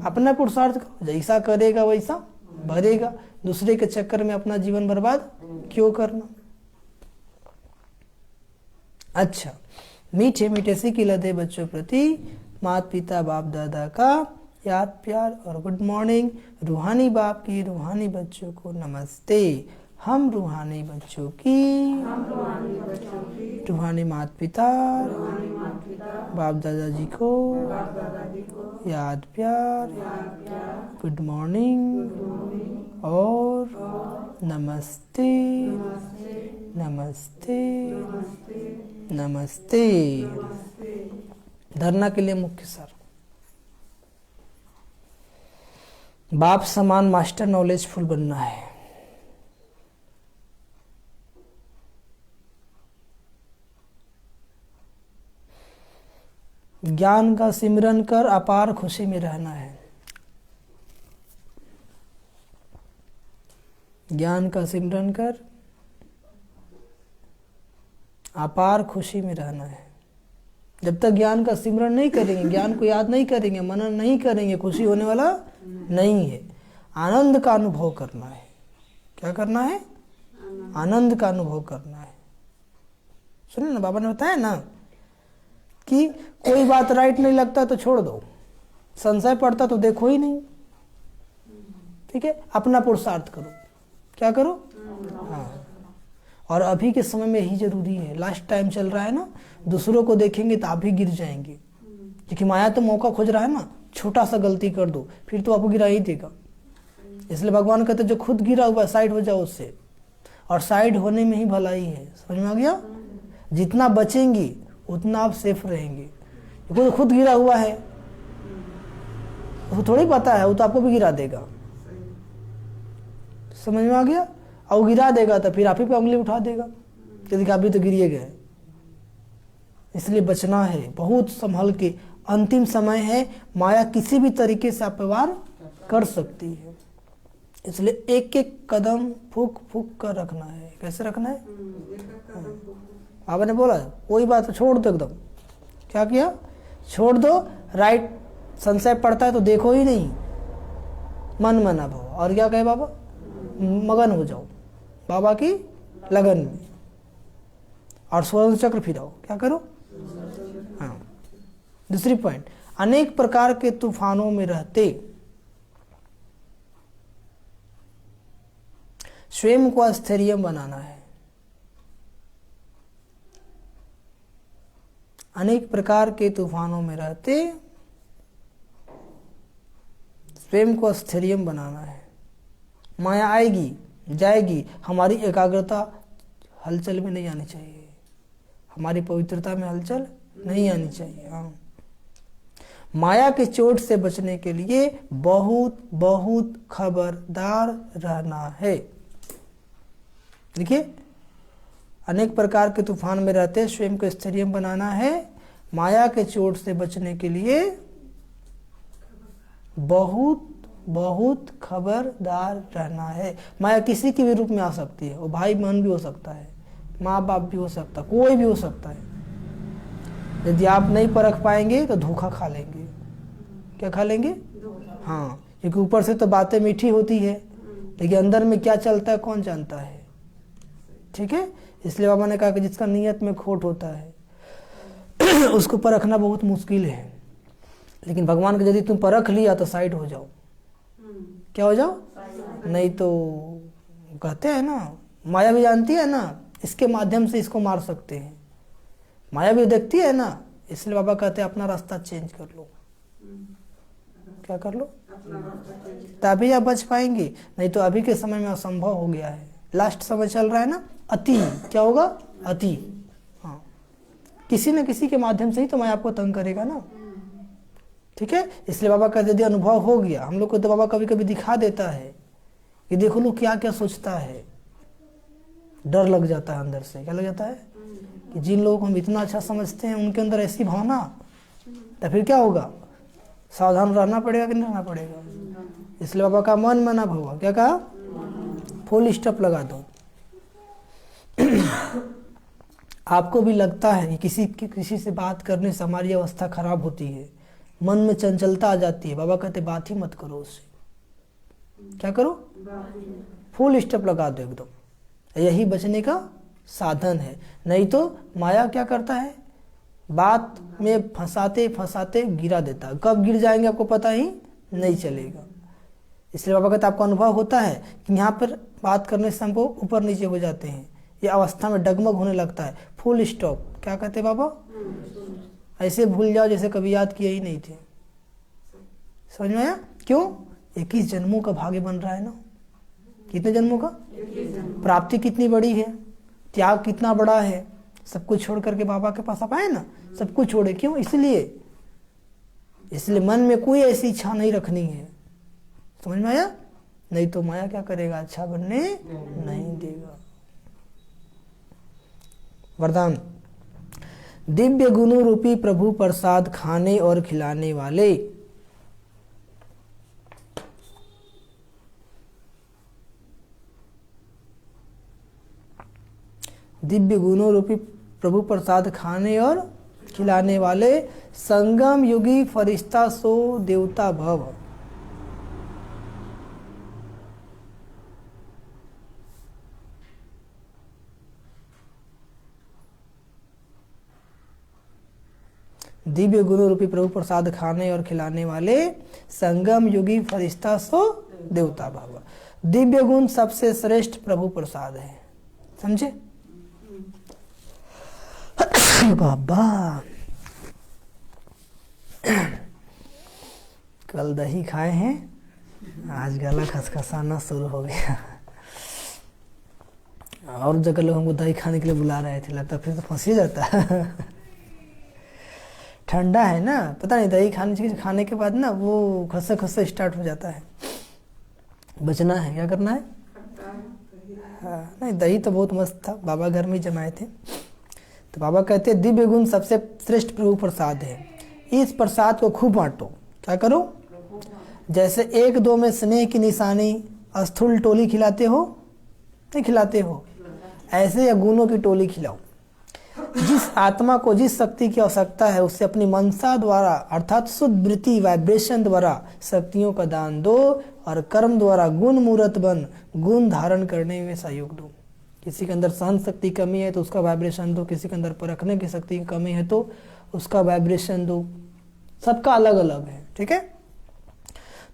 अपना पुरुषार्थ करो, जैसा करेगा वैसा भरेगा। दूसरे के चक्कर में अपना जीवन बर्बाद क्यों करना? अच्छा, मीठे मीठे से खिलाते बच्चों प्रति माता पिता बाप दादा का याद प्यार और गुड मॉर्निंग। रूहानी बाप की रूहानी बच्चों को नमस्ते। हम रूहानी बच्चों की रूहानी माता पिता बाप दादाजी को याद प्यार गुड मॉर्निंग और नमस्ते नमस्ते नमस्ते। धरना के लिए मुख्य सर, बाप समान मास्टर नॉलेजफुल बनना है। ज्ञान का सिमरन कर अपार खुशी में रहना है। ज्ञान का सिमरन कर अपार खुशी में रहना है। जब तक ज्ञान का सिमरन नहीं करेंगे, ज्ञान को याद नहीं करेंगे, मनन नहीं करेंगे, खुशी होने वाला नहीं है। आनंद का अनुभव करना है। क्या करना है? आनंद का अनुभव करना है। सुनिए ना, बाबा ने बताया ना कि कोई बात राइट नहीं लगता तो छोड़ दो, संशय पड़ता तो देखो ही नहीं। ठीक है, अपना पुरुषार्थ करो। क्या करो? हाँ। और अभी के समय में यही जरूरी है। लास्ट टाइम चल रहा है ना, दूसरों को देखेंगे तो आप भी गिर जाएंगे, क्योंकि माया तो मौका खोज रहा है ना। छोटा सा गलती कर दो फिर तो आपको गिरा ही देगा। इसलिए भगवान कहते जो खुद गिरा हुआ साइड हो जाओ उससे, और साइड होने में ही भलाई है। समझ में आ गया? जितना बचेंगी उतना आप सेफ रहेंगे। तो खुद गिरा हुआ है, उसको थोड़ी पता है, वो तो आपको भी गिरा देगा। समझ में आ गया? और वो गिरा देगा तो फिर आप ही पे उंगली उठा देगा, क्योंकि आप भी तो गिरिए गए। इसलिए बचना है, बहुत संभल के। अंतिम समय है, माया किसी भी तरीके से आप पे वार कर सकती है। इसलिए एक एक कदम फूक फूक कर रखना है। कैसे रखना है? आपने बोला कोई बात छोड़ दो एकदम। क्या किया? छोड़ दो। राइट संशय पड़ता है तो देखो ही नहीं, मन मना भाव। और क्या कहे बाबा? मगन हो जाओ बाबा की लगन में, और स्वर्ण चक्र फिराओ। क्या करो? हाँ। दूसरी पॉइंट, अनेक प्रकार के तूफानों में रहते स्वयं को स्थैर्य बनाना है। अनेक प्रकार के तूफानों में रहते स्वयं को स्थैर्य बनाना है। माया आएगी जाएगी, हमारी एकाग्रता हलचल में नहीं आनी चाहिए, हमारी पवित्रता में हलचल नहीं आनी चाहिए। हाँ। माया के चोट से बचने के लिए बहुत बहुत खबरदार रहना है। देखिए, अनेक प्रकार के तूफान में रहते स्वयं को स्थैर्य बनाना है। माया के चोट से बचने के लिए बहुत बहुत खबरदार रहना है। माया किसी के भी रूप में आ सकती है, वो भाई बहन भी हो सकता है, माँ बाप भी हो सकता है, कोई भी हो सकता है। यदि आप नहीं परख पाएंगे तो धोखा खा लेंगे। क्या खा लेंगे? हाँ, क्योंकि ऊपर से तो बातें मीठी होती है, लेकिन अंदर में क्या चलता है कौन जानता है। ठीक है, इसलिए बाबा ने कहा कि जिसका नियत में खोट होता है उसको परखना बहुत मुश्किल है, लेकिन भगवान के यदि तुम परख लिया तो साइड हो जाओ। क्या हो जाओ? नहीं तो कहते हैं ना, माया भी जानती है ना, इसके माध्यम से इसको मार सकते हैं। माया भी देखती है ना, इसलिए बाबा कहते हैं अपना रास्ता चेंज कर लो। क्या कर लो? तभी आप बच पाएंगे, नहीं तो अभी के समय में असंभव हो गया है। लास्ट समय चल रहा है ना, अति। क्या होगा? अति। हाँ, किसी न किसी के माध्यम से ही तो मैं आपको तंग करेगा ना, ठीक है। इसलिए बाबा का यदि अनुभव हो गया, हम लोग को तो बाबा कभी कभी दिखा देता है कि देखो लोग क्या क्या सोचता है, डर लग जाता है अंदर से। क्या लग जाता है? कि जिन लोगों को हम इतना अच्छा समझते हैं उनके अंदर ऐसी भावना, तो फिर क्या होगा? सावधान रहना पड़ेगा कि नहीं रहना पड़ेगा? इसलिए बाबा का मन में ना भवा। क्या कहा? फुल स्टॉप लगा दो। आपको भी लगता है कि किसी से बात करने से हमारी अवस्था खराब होती है, मन में चंचलता आ जाती है, बाबा कहते बात ही मत करो उससे। क्या करो? फुल स्टॉप लगा दो एकदम। यही बचने का साधन है। नहीं तो माया क्या करता है, बात में फंसाते फंसाते गिरा देता है। कब गिर जाएंगे आपको पता ही नहीं चलेगा। इसलिए बाबा कहते आपको अनुभव होता है कि यहाँ पर बात करने से हमको ऊपर नीचे हो जाते हैं, ये अवस्था में डगमग होने लगता है। Full stop. क्या कहते बाबा? ऐसे भूल जाओ जैसे कभी याद किए ही नहीं थे। समझ में आया? क्यों? 21 जन्मों का भाग्य बन रहा है ना। कितने जन्मों का? प्राप्ति कितनी बड़ी है, त्याग कितना बड़ा है। सब कुछ छोड़ करके बाबा के पास आप आए ना, सब कुछ छोड़े। क्यों? इसलिए मन में कोई ऐसी इच्छा नहीं रखनी है। समझ में आया? नहीं तो माया क्या करेगा? अच्छा बनने नहीं देगा। वरदान। दिव्य गुणों रूपी प्रभु प्रसाद खाने और खिलाने वाले, दिव्य गुणों रूपी प्रभु प्रसाद खाने और खिलाने वाले, संगम युगी फरिश्ता सो देवता भव। दिव्य गुरु रूपी प्रभु प्रसाद खाने और खिलाने वाले, संगम युगी फरिश्ता सो देवता भाव। दिव्य गुण सबसे श्रेष्ठ प्रभु प्रसाद है। समझे बाबा? कल दही खाए हैं, आज गला खसखसाना शुरू हो गया। और जगह लोग हमको दही खाने के लिए बुला रहे थे, लगता फिर तो फंस ही जाता। ठंडा है ना, पता नहीं, दही खाने के बाद ना वो खस्सा खस्सा स्टार्ट हो जाता है। बचना है। क्या करना है? हाँ, नहीं दही तो बहुत मस्त था, बाबा घर में जमाए थे। तो बाबा कहते हैं दिव्य गुण सबसे श्रेष्ठ प्रभु प्रसाद है, इस प्रसाद को खूब बांटो। क्या करो? जैसे एक दो में स्नेह की निशानी स्थूल टोली खिलाते हो, नहीं खिलाते हो, ऐसे या गुणों की टोली खिलाओ। जिस आत्मा को जिस शक्ति की आवश्यकता है उसे अपनी मनसा द्वारा अर्थात शुद्ध वृत्ति वाइब्रेशन द्वारा शक्तियों का दान दो और कर्म द्वारा गुण मूर्त बन गुण धारण करने में सहयोग दो। किसी के अंदर सहन शक्ति कमी है तो उसका वाइब्रेशन दो, किसी के अंदर परखने की शक्ति की कमी है तो उसका वाइब्रेशन दो। सबका अलग अलग है, ठीक है।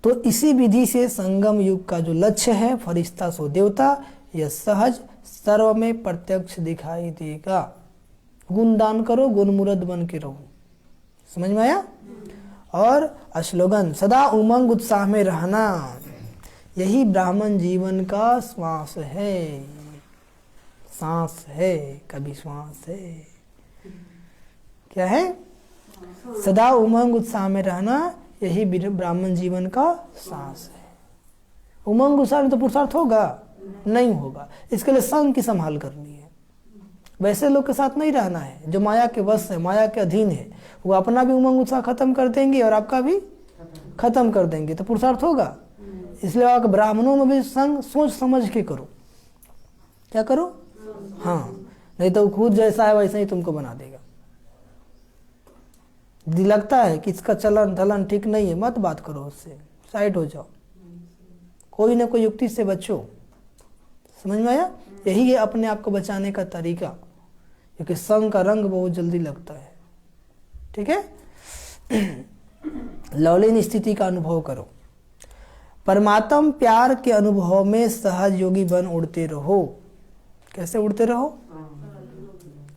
तो इसी विधि से संगम युग का जो लक्ष्य है फरिश्ता सो देवता, यह सहज सर्व में प्रत्यक्ष दिखाई देगा। गुणदान करो, गुणमूर्त बन के रहो। समझ में आया? और स्लोगन सदा उमंग उत्साह में रहना, यही ब्राह्मण जीवन का श्वास है। सांस है, कभी श्वास है। क्या है? सदा उमंग उत्साह में रहना, यही ब्राह्मण जीवन का सांस है। उमंग उत्साह में तो पुरुषार्थ होगा नहीं होगा, इसके लिए संग की संभाल करनी है। वैसे लोग के साथ नहीं रहना है जो माया के वश है, माया के अधीन है। वो अपना भी उमंग उत्साह खत्म कर देंगे और आपका भी खत्म कर देंगे, तो पुरुषार्थ होगा। इसलिए आप ब्राह्मणों में भी संग सोच समझ के करो। क्या करो? हाँ, नहीं तो खुद जैसा है वैसा ही तुमको बना देगा। लगता है कि इसका चलन धलन ठीक नहीं है, मत बात करो उससे, साइड हो जाओ। कोई ना कोई युक्ति से बचो। समझ में आया? यही है अपने आप को बचाने का तरीका, क्योंकि संग का रंग बहुत जल्दी लगता है। ठीक है, लवलीन स्थिति का अनुभव करो। परमात्म प्यार के अनुभव में सहज योगी बन उड़ते रहो। कैसे उड़ते रहो?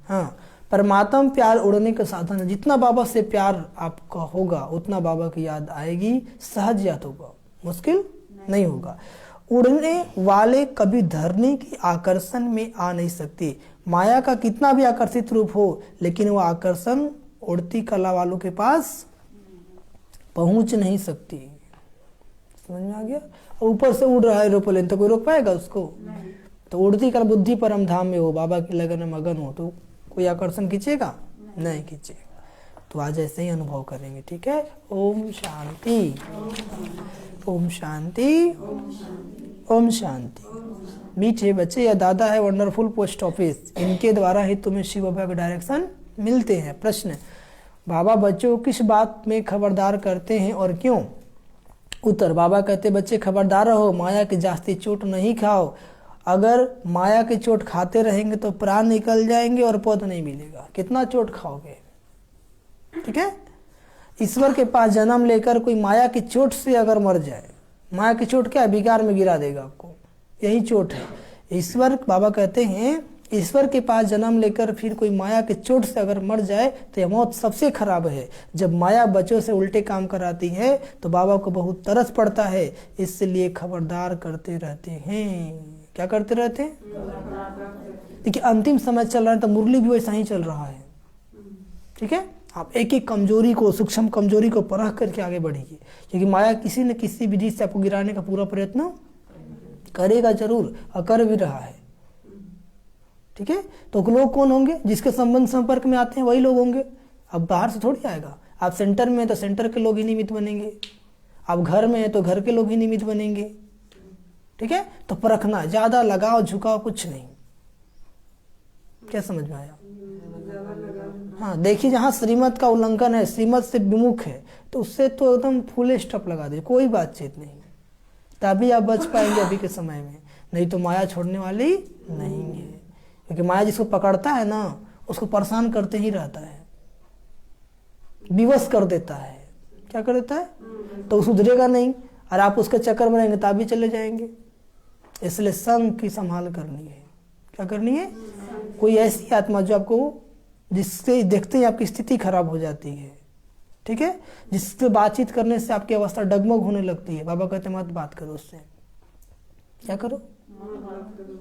हाँ, परमात्म प्यार उड़ने का साधन है। जितना बाबा से प्यार आपका होगा उतना बाबा की याद आएगी, सहज याद होगा, मुश्किल नहीं होगा। उड़ने वाले कभी धरने की आकर्षण में आ नहीं सकते। माया का कितना भी आकर्षित रूप हो, लेकिन वो आकर्षण उड़ती कला वालों के पास पहुंच नहीं सकती। समझ में आ गया? ऊपर से उड़ रहा है एरोप्लेन, तो कोई रोक पाएगा उसको? तो उड़ती कला बुद्धि परम धाम में हो, बाबा की लगन में मगन हो, तो कोई आकर्षण खींचेगा? नहीं खींचेगा। तो आज ऐसे ही अनुभव करेंगे। ठीक है, ओम शांति, ओम शांति, ओम शांति। मीठे बच्चे, या दादा है वंडरफुल पोस्ट ऑफिस, इनके द्वारा ही तुम्हें शिव बाबा के डायरेक्शन मिलते हैं। प्रश्न, बाबा बच्चों को किस बात में खबरदार करते हैं और क्यों? उत्तर, बाबा कहते बच्चे खबरदार रहो, माया की जास्ती चोट नहीं खाओ। अगर माया की चोट खाते रहेंगे तो प्राण निकल जाएंगे और पद नहीं मिलेगा। कितना चोट खाओगे? ठीक है, ईश्वर के पास जन्म लेकर कोई माया की चोट से अगर मर जाए, माया की चोट क्या है? बिगाड़ में गिरा देगा आपको, यही चोट है। ईश्वर, बाबा कहते हैं ईश्वर के पास जन्म लेकर फिर कोई माया की चोट से अगर मर जाए तो यह मौत सबसे खराब है। जब माया बच्चों से उल्टे काम कराती है तो बाबा को बहुत तरस पड़ता है, इसलिए खबरदार करते रहते हैं। क्या करते रहते हैं? देखिए, अंतिम समय चल रहा है तो मुरली भी वैसा ही चल रहा है। ठीक है, आप एक एक कमजोरी को, सूक्ष्म कमजोरी को परख करके आगे बढ़िए, क्योंकि माया किसी न किसी विधि से आपको गिराने का पूरा प्रयत्न करेगा जरूर, और कर भी रहा है। ठीक है, तो लोग कौन होंगे? जिसके संबंध संपर्क में आते हैं वही लोग होंगे। अब बाहर से थोड़ी आएगा। आप सेंटर में हैं तो सेंटर के लोग ही निमित्त बनेंगे, आप घर में हैं तो घर के लोग ही निमित्त बनेंगे। ठीक है, तो परखना, ज्यादा लगाव झुकाव कुछ नहीं। क्या समझ में आया? हाँ, देखिए, जहाँ श्रीमत का उल्लंघन है, श्रीमत से विमुख है, तो उससे तो एकदम फुल स्टॉप लगा दीजिए, कोई बातचीत नहीं। तभी आप बच पाएंगे अभी के समय में, नहीं तो माया छोड़ने वाली नहीं है। क्योंकि माया जिसको पकड़ता है ना, उसको परेशान करते ही रहता है, विवश कर देता है। क्या कर देता है? तो सुधरेगा नहीं, और आप उसके चक्कर में रहेंगे तभी चले जाएंगे। इसलिए संग की संभाल करनी है। क्या करनी है? कोई ऐसी आत्मा जो आपको, जिससे देखते ही आपकी स्थिति खराब हो जाती है। ठीक है, जिससे बातचीत करने से आपकी अवस्था डगमग होने लगती है। बाबा कहते मत बात करो उससे। क्या करो?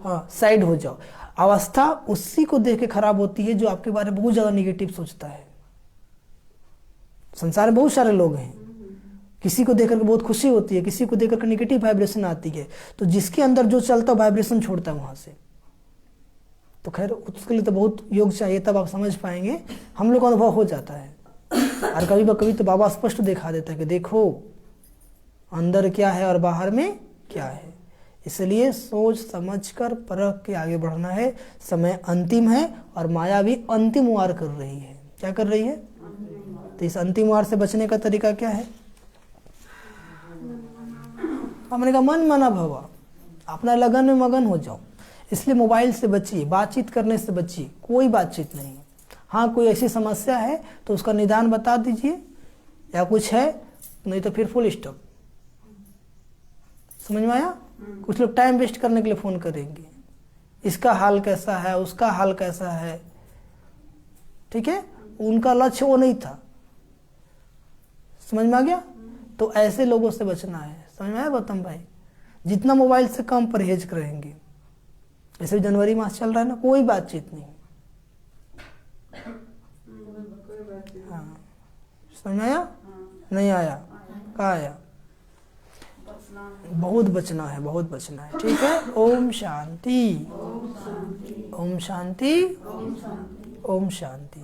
हाँ, साइड हो जाओ। अवस्था उसी को देख के खराब होती है जो आपके बारे में बहुत ज्यादा निगेटिव सोचता है। संसार में बहुत सारे लोग हैं, किसी को देखकर बहुत खुशी होती है, किसी को देखकर निगेटिव वाइब्रेशन आती है। तो जिसके अंदर जो चलता है वाइब्रेशन छोड़ता है वहां से। तो खैर, उसके लिए तो बहुत योग चाहिए, तब आप समझ पाएंगे। हम लोग का अनुभव हो जाता है, और कभी कभी तो बाबा स्पष्ट दिखा देता है कि देखो अंदर क्या है और बाहर में क्या है। इसलिए सोच समझकर परख के आगे बढ़ना है। समय अंतिम है और माया भी अंतिम वार कर रही है। क्या कर रही है? तो इस अंतिम वार से बचने का तरीका क्या है? हमने कहा मन मना भवा, अपना लगन में मगन हो जाओ। इसलिए मोबाइल से बचिए, बातचीत करने से बचिए, कोई बातचीत नहीं। हाँ, कोई ऐसी समस्या है तो उसका निदान बता दीजिए, या कुछ है, नहीं तो फिर फुल स्टॉप। समझ में आया? कुछ लोग टाइम वेस्ट करने के लिए फोन करेंगे, इसका हाल कैसा है, उसका हाल कैसा है। ठीक है, उनका लक्ष्य वो नहीं था। समझ में आ गया? तो ऐसे लोगों से बचना है। समझ में आया गौतम भाई? जितना मोबाइल से कम परहेज करेंगे। जैसे जनवरी मास चल रहा है ना, कोई बातचीत नहीं। हाँ, समझ में आया? नहीं आया? कहाँ आया? बहुत बचना है, बहुत बचना है। ठीक है, ओम शांति, ओम शांति, ओम शांति।